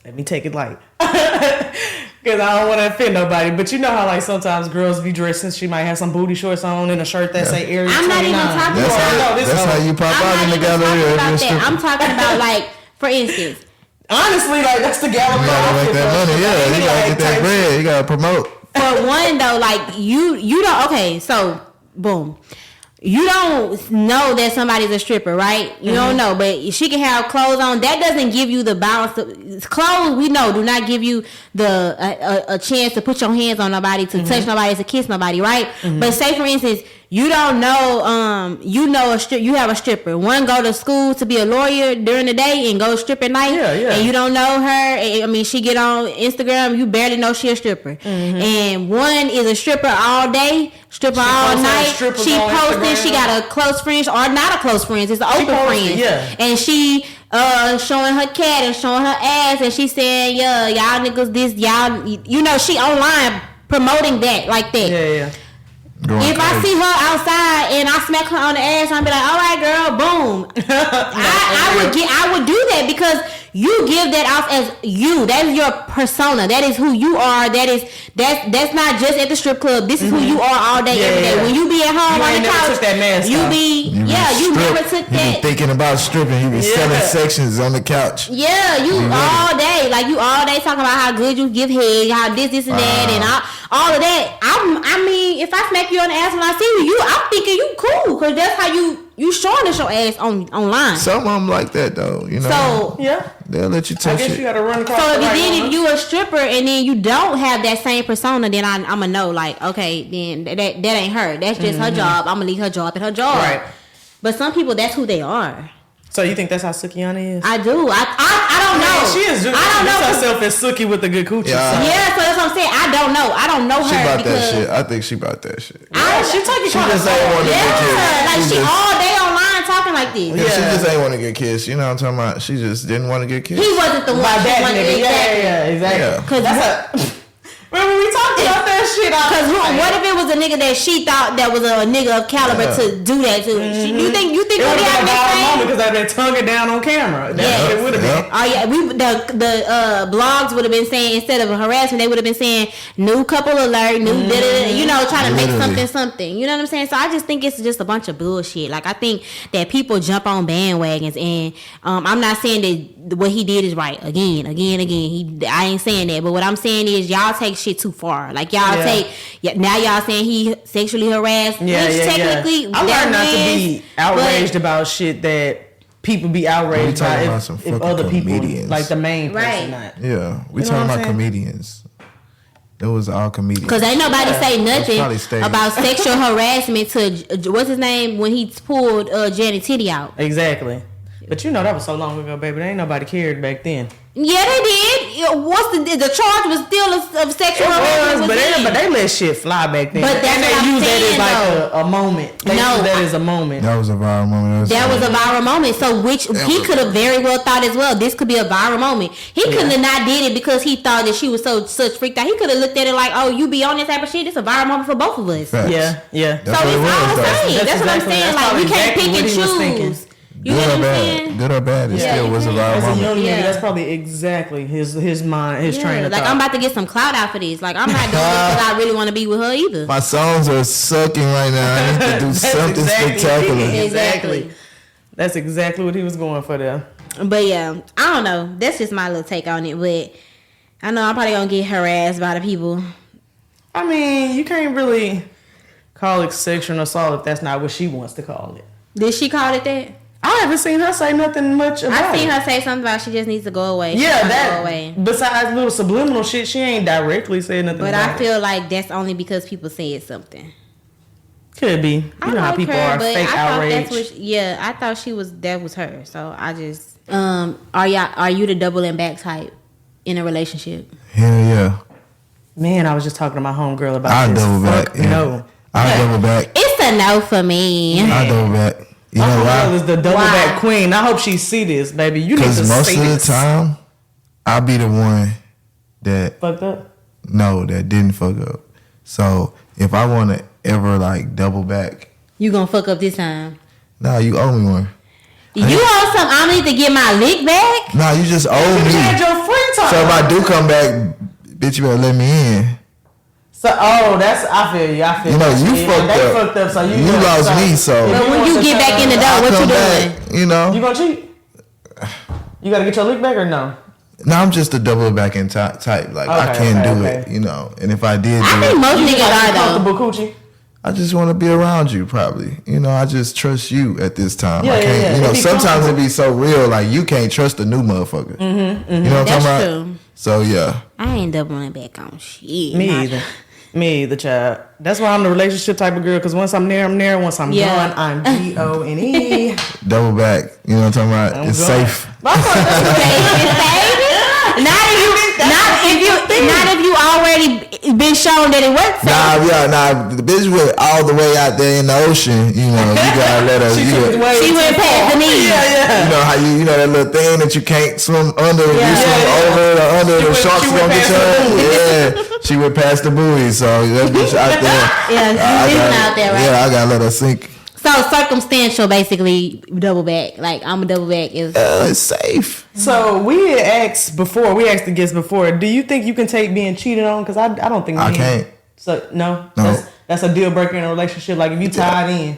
let me take it light because I don't want to offend nobody, but you know how like sometimes girls be dressing, she might have some booty shorts on and a shirt that say Area 29. I'm not even talking about that's how you pop out in the Galleria. I'm talking about like, for instance, honestly, like that's the Galleria. You gotta make that money, you gotta get that bread, you gotta promote. For one though, like you don't, okay, so boom. You don't know that somebody's a stripper, right? You don't know, but she can have clothes on. That doesn't give you the balance. Clothes, we know, do not give you the a chance to put your hands on nobody, to touch nobody, to kiss nobody, right? But say for instance, you don't know, you have a stripper. One go to school to be a lawyer during the day and go strip at night. And you don't know her. I mean, she get on Instagram, you barely know she a stripper. And one is a stripper all day, stripper all night. She posted, she got a close friend, or not a close friend, it's an open friend. And she showing her cat and showing her ass, and she saying, yeah, y'all niggas this, y'all, you know, she online promoting that like that. If I see her outside and I smack her on the ass, I'll be like, all right, girl, boom. I would do that because you give that off as you. That is your persona. That is who you are. That's not just at the strip club. This is who you are all day, every day. When you be at home on the couch, you never took that. You be thinking about stripping. You be selling sections on the couch. Yeah, you all day. Like you all day talking about how good you give head, how this and that, and all of that. I mean, if I smack you on the ass when I see you, I'm thinking you cool because that's how you showing us your ass online. Some of them like that though, you know. So they'll let you touch it. I guess you gotta run across. So if you a stripper and then you don't have that same persona, then I'ma know like, okay, then that ain't her. That's just her job. I'ma leave her job at her job. Right. But some people, that's who they are. So you think that's how Sukihana is? I do. I don't know. She is just herself as Suki with the good coochie. Yeah, so that's what I'm saying. I don't know. I don't know her. She about that shit. I think she about that shit. She just ain't want to get kissed. Like she all day online talking like this. Yeah, she just ain't want to get kissed. You know what I'm talking about? She just didn't want to get kissed. He wasn't the one. Exactly. Because remember we talked about that shit. Because what if it was a nigga that she thought that was a nigga of caliber to do that to? You think it would have been a viral moment because I've been tonguing down on camera. That's what it would have been. Oh yeah, the blogs would have been saying, instead of harassment, they would have been saying new couple alert, new you know, trying to make something. You know what I'm saying? So I just think it's just a bunch of bullshit. Like I think that people jump on bandwagons, and I'm not saying that what he did is right. Again. I ain't saying that, but what I'm saying is y'all take shit too far. Like y'all now y'all saying he sexually harassed. Which technically I learned not to be outraged about shit that people be outraged by if other people, like the main person, not. Yeah, we talking about comedians. It was all comedians. Because ain't nobody say nothing staged. about sexual harassment to what's his name when he pulled Janet Titty out. Exactly. But you know that was so long ago, baby. There ain't nobody cared back then. Yeah, they did. What's the charge was still of sexual harassment? But they let shit fly back then. But that's and what they I'm use saying, that as like a moment. They use that as a moment. That was a viral moment. That was a viral moment. So he could have very well thought as well. This could be a viral moment. He couldn't have not did it because he thought that she was such freaked out. He could have looked at it like, oh, you be on this type of shit. It's a viral moment for both of us. Facts. Yeah. So it's all the same. That's what I'm saying. Like we can't pick and choose. You know what I'm saying? Good or bad, it still was a viral moment. As a young nigga, that's probably exactly his mind, his train of thought. Like I'm about to get some clout out for this. Like I'm not doing this because I really want to be with her either. My songs are sucking right now. I need to do something spectacular. Exactly. That's exactly what he was going for there. But yeah, I don't know. That's just my little take on it. But I know I'm probably gonna get harassed by the people. I mean, you can't really call it sexual assault if that's not what she wants to call it. Did she call it that? I haven't seen her say nothing much about it. I seen her say something about she just needs to go away. Yeah, that. Go away. Besides little subliminal shit, she ain't directly said nothing. But about I feel like that's only because people said something. Could be. You know how people are fake outrage. I thought that was her. So I just are you the doubling back type in a relationship? Hell yeah. Man, I was just talking to my homegirl about this. I double back. Yeah. No. I double back. It's a no for me. I double back. You know why? My is the double back queen. I hope she see this, baby. You need to see this. Because most of the time, I'll be the one that fucked up. No, that didn't fuck up. So if I want to ever like double back, you gonna fuck up this time? Nah, you owe me one. You owe some. I need to get my lick back. Nah, you just owe me. You had your free time. So if I do come back, bitch, you better let me in. So, I feel you. You know, you fucked up. So you lost me. So, but when you get back in the door, what you doing? Back, you know, you gonna cheat? You gotta get your lick back or no? No, I'm just a double backing type. Like I can't do it, you know. And if I did, I think most niggas are though. Coochie. I just want to be around you, probably. You know, I just trust you at this time. Yeah, I can't. yeah. You know, sometimes it be so real. Like you can't trust a new motherfucker. Mm-hmm. You know what I'm talking about? True. So yeah, I ain't doubling back on shit. Me either, child. That's why I'm the relationship type of girl. Because once I'm there, I'm there. Once I'm gone, I'm GONE. Double back. You know what I'm talking about? It's safe. Not if you already been shown that it wasn't safe. Nah. The bitch went all the way out there in the ocean. You know, you gotta let her. She went past the knees. Yeah. You know how you know that little thing that you can't swim under. You swim over it or under. The sharks gonna get you. Yeah. She went past the buoy, so that bitch out there. Out there, right? Yeah, I gotta let her sink. So circumstantial, basically, double back. Like I'm a double back is. It's safe. So we asked the guests before. Do you think you can take being cheated on? Because I don't think I can't. So no. That's a deal breaker in a relationship. Like if you tied in,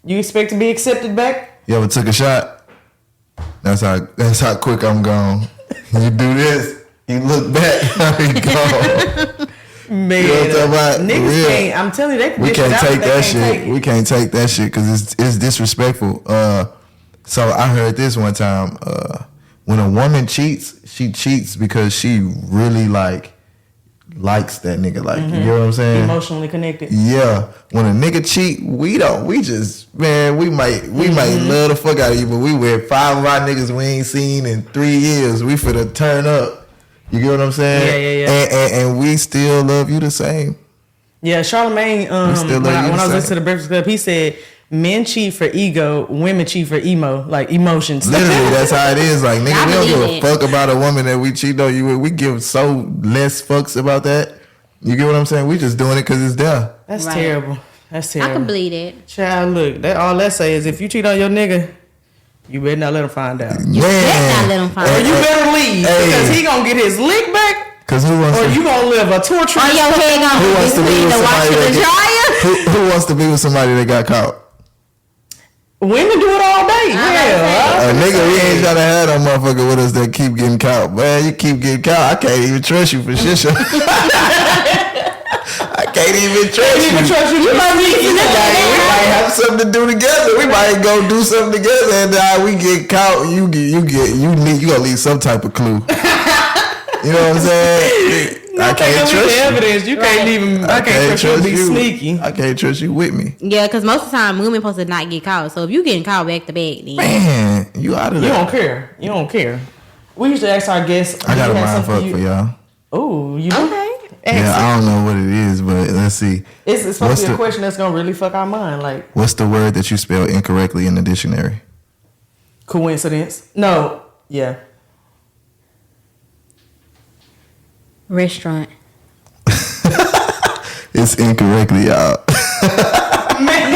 you expect to be accepted back. You ever took a shot? That's how quick I'm gone. You do this. You look back, I'm gone. Man, you know what I'm talking about? Niggas can't. I'm telling you, we can't take that shit. We can't take that shit because it's disrespectful. So I heard this one time. When a woman cheats, she cheats because she really likes that nigga. Like you know what I'm saying? Emotionally connected. Yeah. When a nigga cheat, we don't. We just we might love the fuck out of you, but we with 5 of our niggas we ain't seen in 3 years. We finna turn up. You get what I'm saying? Yeah. And we still love you the same. Yeah, Charlamagne, when I was listening to the Breakfast Club, he said men cheat for ego, women cheat for emotions. Literally, that's how it is. Like, nigga, we don't give a fuck about a woman that we cheat on you with. We give so less fucks about that. You get what I'm saying? We just doing it because it's there. That's terrible. That's terrible. I can believe it. Child, look, all that say is if you cheat on your nigga, you better not let him find out. You better not let him find out. Or you better leave because he gonna get his lick back. Cause you gonna live a torturous life. Your head gonna be between the washer and dryer. Who wants to be with somebody that got caught? Women do it all day. Nigga, we ain't trying to have that motherfucker with us that keep getting caught. Man, you keep getting caught. I can't even trust you for shit. I can't even trust you. You might be we might have something to do together. We might go do something together, and we get caught. You gonna leave some type of clue. You know what I'm saying? I can't trust you. Evidence. You can't even. I can't trust you to be sneaky. I can't trust you with me. Yeah, because most of the time women supposed to not get caught. So if you getting caught back to back, then Man, you out of there. You don't care. We usually ask our guests. I got a mind fuck for y'all. Oh, you okay. Yeah, I don't know what it is, but let's see. It's supposed to be a question that's gonna really fuck our mind. Like, what's the word that you spell incorrectly in the dictionary? Coincidence? No. Yeah. Restaurant. It's incorrectly, y'all. Man,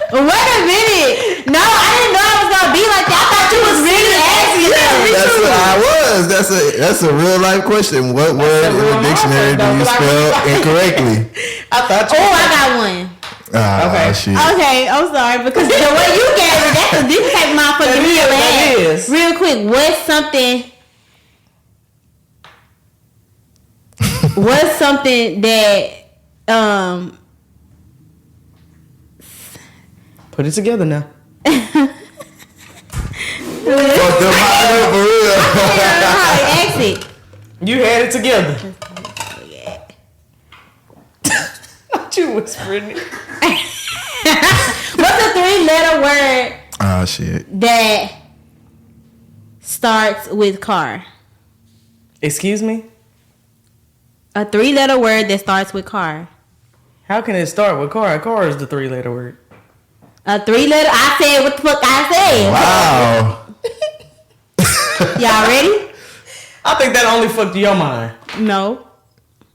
wait a minute. No, I didn't know it was gonna be like that. I thought you was really asking that. That's what I was. That's a real life question. What word in the dictionary do you spell incorrectly? I thought you. Oh, I got one. Okay. Shit. Okay, I'm sorry because the way you gave it, that's a different type of motherfucker. That is. Real quick, what's something that Put it together now. Fuck them high for real. exit? You had it together. Not you whispering. What's a 3-letter word Oh shit. that starts with car? Excuse me? A 3-letter word that starts with car. How can it start with car? Car is the 3-letter word. A 3-letter. I said what the fuck I said. Wow. Y'all ready? I think that only fucked your mind. No.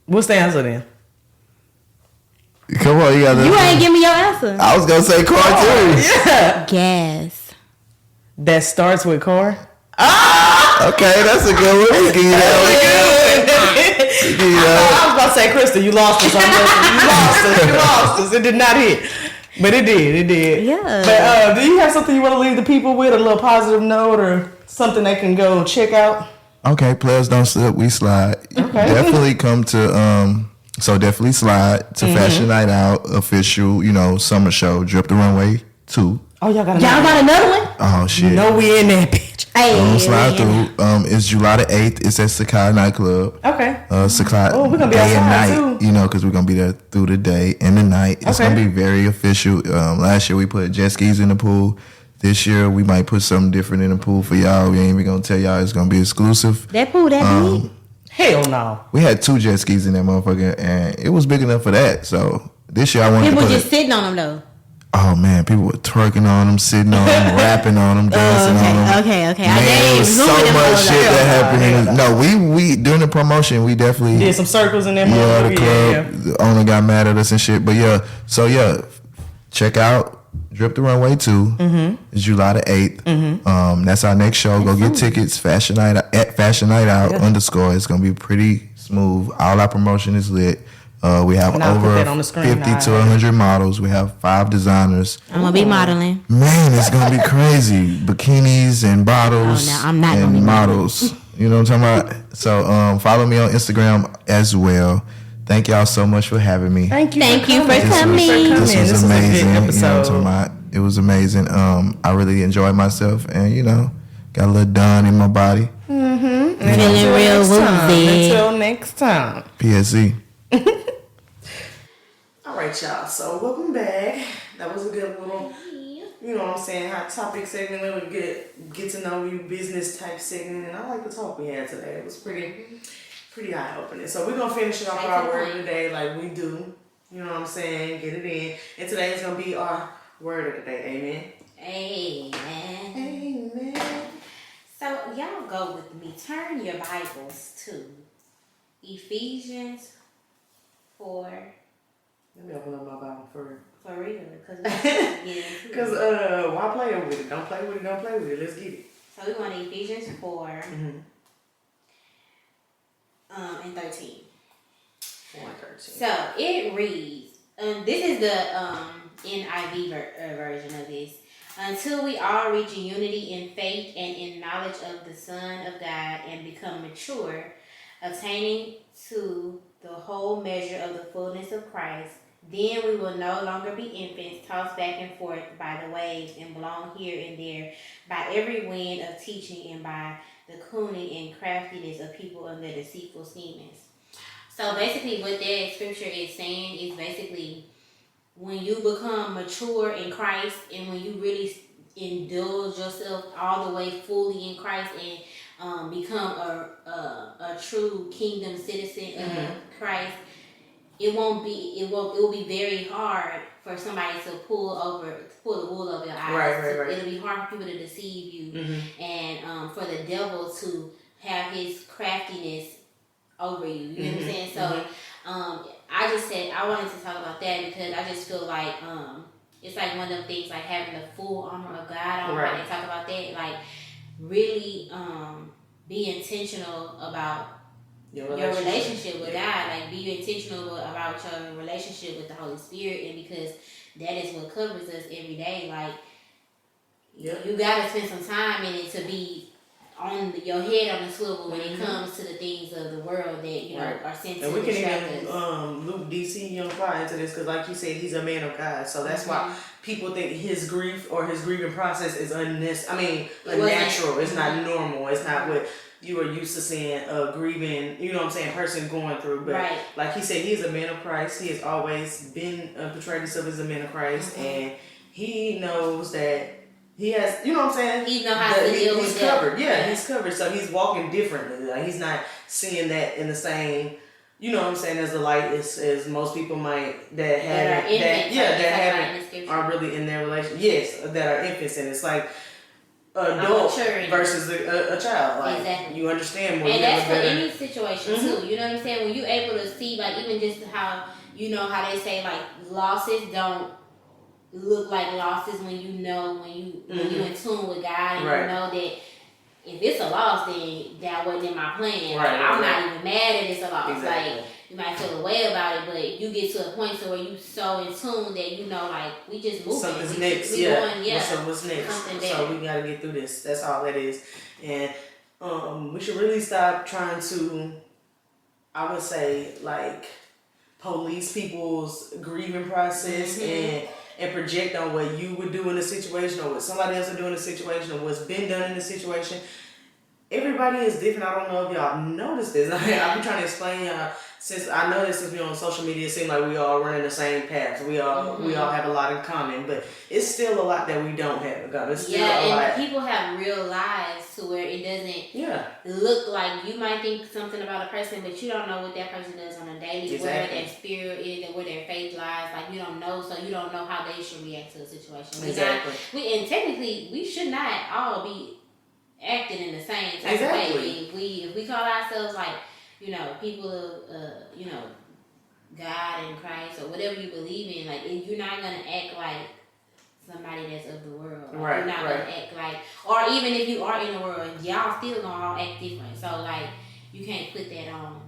What's the answer then? Come on, you got You ain't give me your answer. I was gonna say car too. Yeah. Gas. That starts with car? Okay, that's a good one. We can give you that one. We can give you that I was about to say, Krista, you lost us. You lost us. It did not hit. But it did. Yeah. But do you have something you want to leave the people with? A little positive note or something they can go check out? one. Okay, players don't slip, we slide. Okay. Definitely come to definitely slide to Fashion Night Out official, summer show, Drip the Runway 2. Oh, y'all got another one? Oh shit. No, we in that bitch. Hey, Slide through. It's July the 8th. It's at Sakai Nightclub. Okay. Sakai Oh, we're gonna be day and outside, night, because we're gonna be there through the day and the night. It's Okay. gonna be very official. Last year we put jet skis in the pool. This year we might put something different in the pool for y'all. We ain't even gonna tell y'all it's gonna be exclusive. That pool that big? Hell no. We had 2 jet skis in that motherfucker, and it was big enough for that. So this year I wanted People to put just sitting on them though. Oh man, people were twerking on them, sitting on them, rapping on them, dancing on them. Okay. Man, there was so much shit that happened. No, we during the promotion, we definitely Did some circles in that Yeah, the motherfucker. club, the owner got mad at us and shit. But check out Drip the Runway 2. It's July the 8th. That's our next show. Go get tickets. Fashion Night at Fashion Night Out _ It's gonna be pretty smooth. All our promotion is lit. We have And I'll put over that on the screen. 50 to 100 models. We have 5 designers. I'm gonna be modeling. Man, it's gonna be crazy. Bikinis and bottles Oh, no, I'm not and gonna be models. You know what I'm talking about? So follow me on Instagram as well. Thank y'all so much for having me. Thank you for This coming. was This was amazing. a good You know what I'm talking episode. about? It was amazing. I really enjoyed myself, and got a little done in my body. Feeling real woozy. Until next time. PSC. All right, y'all. So welcome back. That was a good little, what I'm saying, hot topic segment. Let me get to know you business type segment, and I like the talk we had today. It was pretty eye opening. So we're gonna finish it off with our word of the day, like we do. You know what I'm saying? Get it in. And today is gonna be our word of the day. Amen. Amen. Amen. So y'all go with me. Turn your Bibles to Ephesians 4. Let me open up my Bible for real, Because why play with it? Don't play with it. Let's get it. So we're going to Ephesians 4 and 13. 4 and 13. So it reads, this is the NIV version of this. Until we all reach a unity in faith and in knowledge of the Son of God and become mature, attaining to the whole measure of the fullness of Christ, Then we will no longer be infants, tossed back and forth by the waves and blown here and there by every wind of teaching and by the cunning and craftiness of people and their deceitful schemings. So basically what that scripture is saying is basically when you become mature in Christ and when you really indulge yourself all the way fully in Christ and become a true kingdom citizen of Christ, it will be very hard for somebody to pull the wool over your eyes. Right. It'll be hard for people to deceive you and for the devil to have his craftiness over you. You know what I'm saying? So I just said I wanted to talk about that because I just feel like it's like one of them things like having the full armor of God. I don't know how they talk about that. Like really be intentional about your relationship with God. Like be intentional about your relationship with the Holy Spirit, and because that is what covers us every day. Like you gotta spend some time in it to be on your head on the swivel when it comes to the things of the world that you know are sent to and we can distract even loop DC Young Fly into this because, like you said, he's a man of God. So that's why people think his grief or his grieving process is unnatural. It's not normal. It's not what you are used to seeing a grieving, you know what I'm saying, person going through. But like he said, he is a man of Christ. He has always been portrayed himself as a man of Christ, and he knows that. He has, you know what I'm saying? He knows how to deal with He's covered. Yeah, he's covered. So he's walking differently. Like he's not seeing that in the same, you know what I'm saying, as the light as most people might that are really in their relationship. Yes, that are infants, and it's like adult versus a child. Like you understand more. And that's for any situation too. You know what I'm saying? When you're able to see, like even just how you know how they say like losses don't look like losses when you know when you in tune with God and you know that if it's a loss then that wasn't in my plan. I'm not even mad that it's a loss. Like you might feel a way about it, but you get to a point to where you so in tune that you know like we just moving. Something's next. What's next? So we gotta get through this. That's all that is. And we should really stop trying to, I would say, like police people's grieving process and project on what you would do in a situation or what somebody else would do in a situation or what's been done in a situation. Everybody is different. I don't know if y'all noticed this. I've been trying to explain y'all since I know this since we're on social media. It seems like we all running the same paths. We all have a lot in common, but it's still a lot that we don't have in common. It's still a lot. And people have real lives to where it doesn't look like you might think something about a person, but you don't know what that person does on a daily, where their spirit is and where their faith lies. Like you don't know, so you don't know how they should react to a situation. And technically, we should not all be acting in the same type of way. If we call ourselves like, you know, people of you know, God and Christ or whatever you believe in, like you're not gonna act like somebody that's of the world. Like, you're not gonna act like, or even if you are in the world, y'all still gonna all act different. So like you can't put that on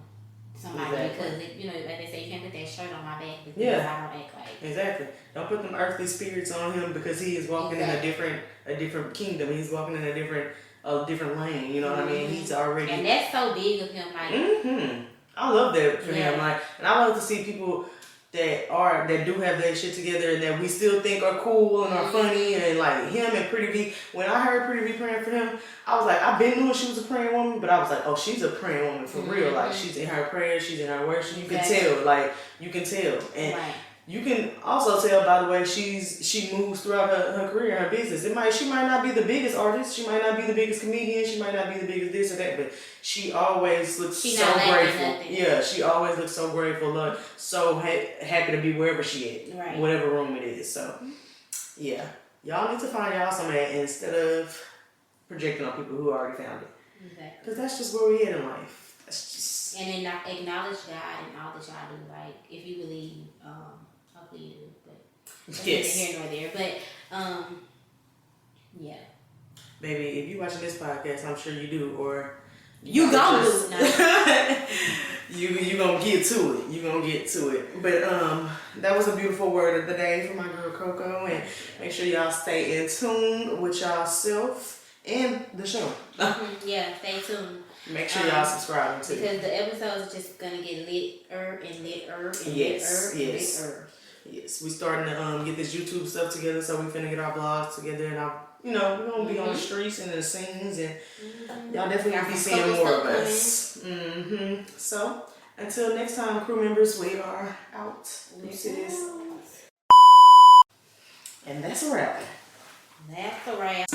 somebody because you know, like they say, you can't put that shirt on my back because I don't act like. Exactly. Don't put them earthly spirits on him because he is walking in a different kingdom. He's walking in a different lane, you know what I mean? He's already, and that's so big of him. Like, I love that for him. Like, and I love to see people that do have their shit together and that we still think are cool and are funny, and like him and Pretty V. When I heard Pretty V praying for him, I was like, I've been knowing she was a praying woman, but I was like, oh, she's a praying woman for real. Like she's in her prayers, she's in her worship. You can tell, like you can tell, and. You can also tell by the way she moves throughout her career, her business. She might not be the biggest artist, she might not be the biggest comedian, she might not be the biggest this or that, but she always looks so grateful. Yeah, she always looks so grateful, so happy to be wherever she at, whatever room it is. So, yeah, y'all need to find y'all some of that instead of projecting on people who already found it. Exactly. Because that's just where we at in life. That's just and then acknowledge God in all that y'all do. Like if you believe. You do, but that's neither here nor there. But yeah, baby, if you watching this podcast, I'm sure you do, or you gonna do it. You gonna get to it. You gonna get to it. But that was a beautiful word of the day from my girl Coco, and make sure y'all stay in tune with y'all-self and the show. Yeah, stay tuned. Make sure y'all subscribe to because the episode's just gonna get lit and lit and lit. Yes, we starting to get this YouTube stuff together, so we finna get our vlogs together, and we're gonna be on the streets and the scenes, and y'all definitely gonna be seeing more of us. So until next time, crew members, we are out. Deuces. And that's a wrap. That's a wrap.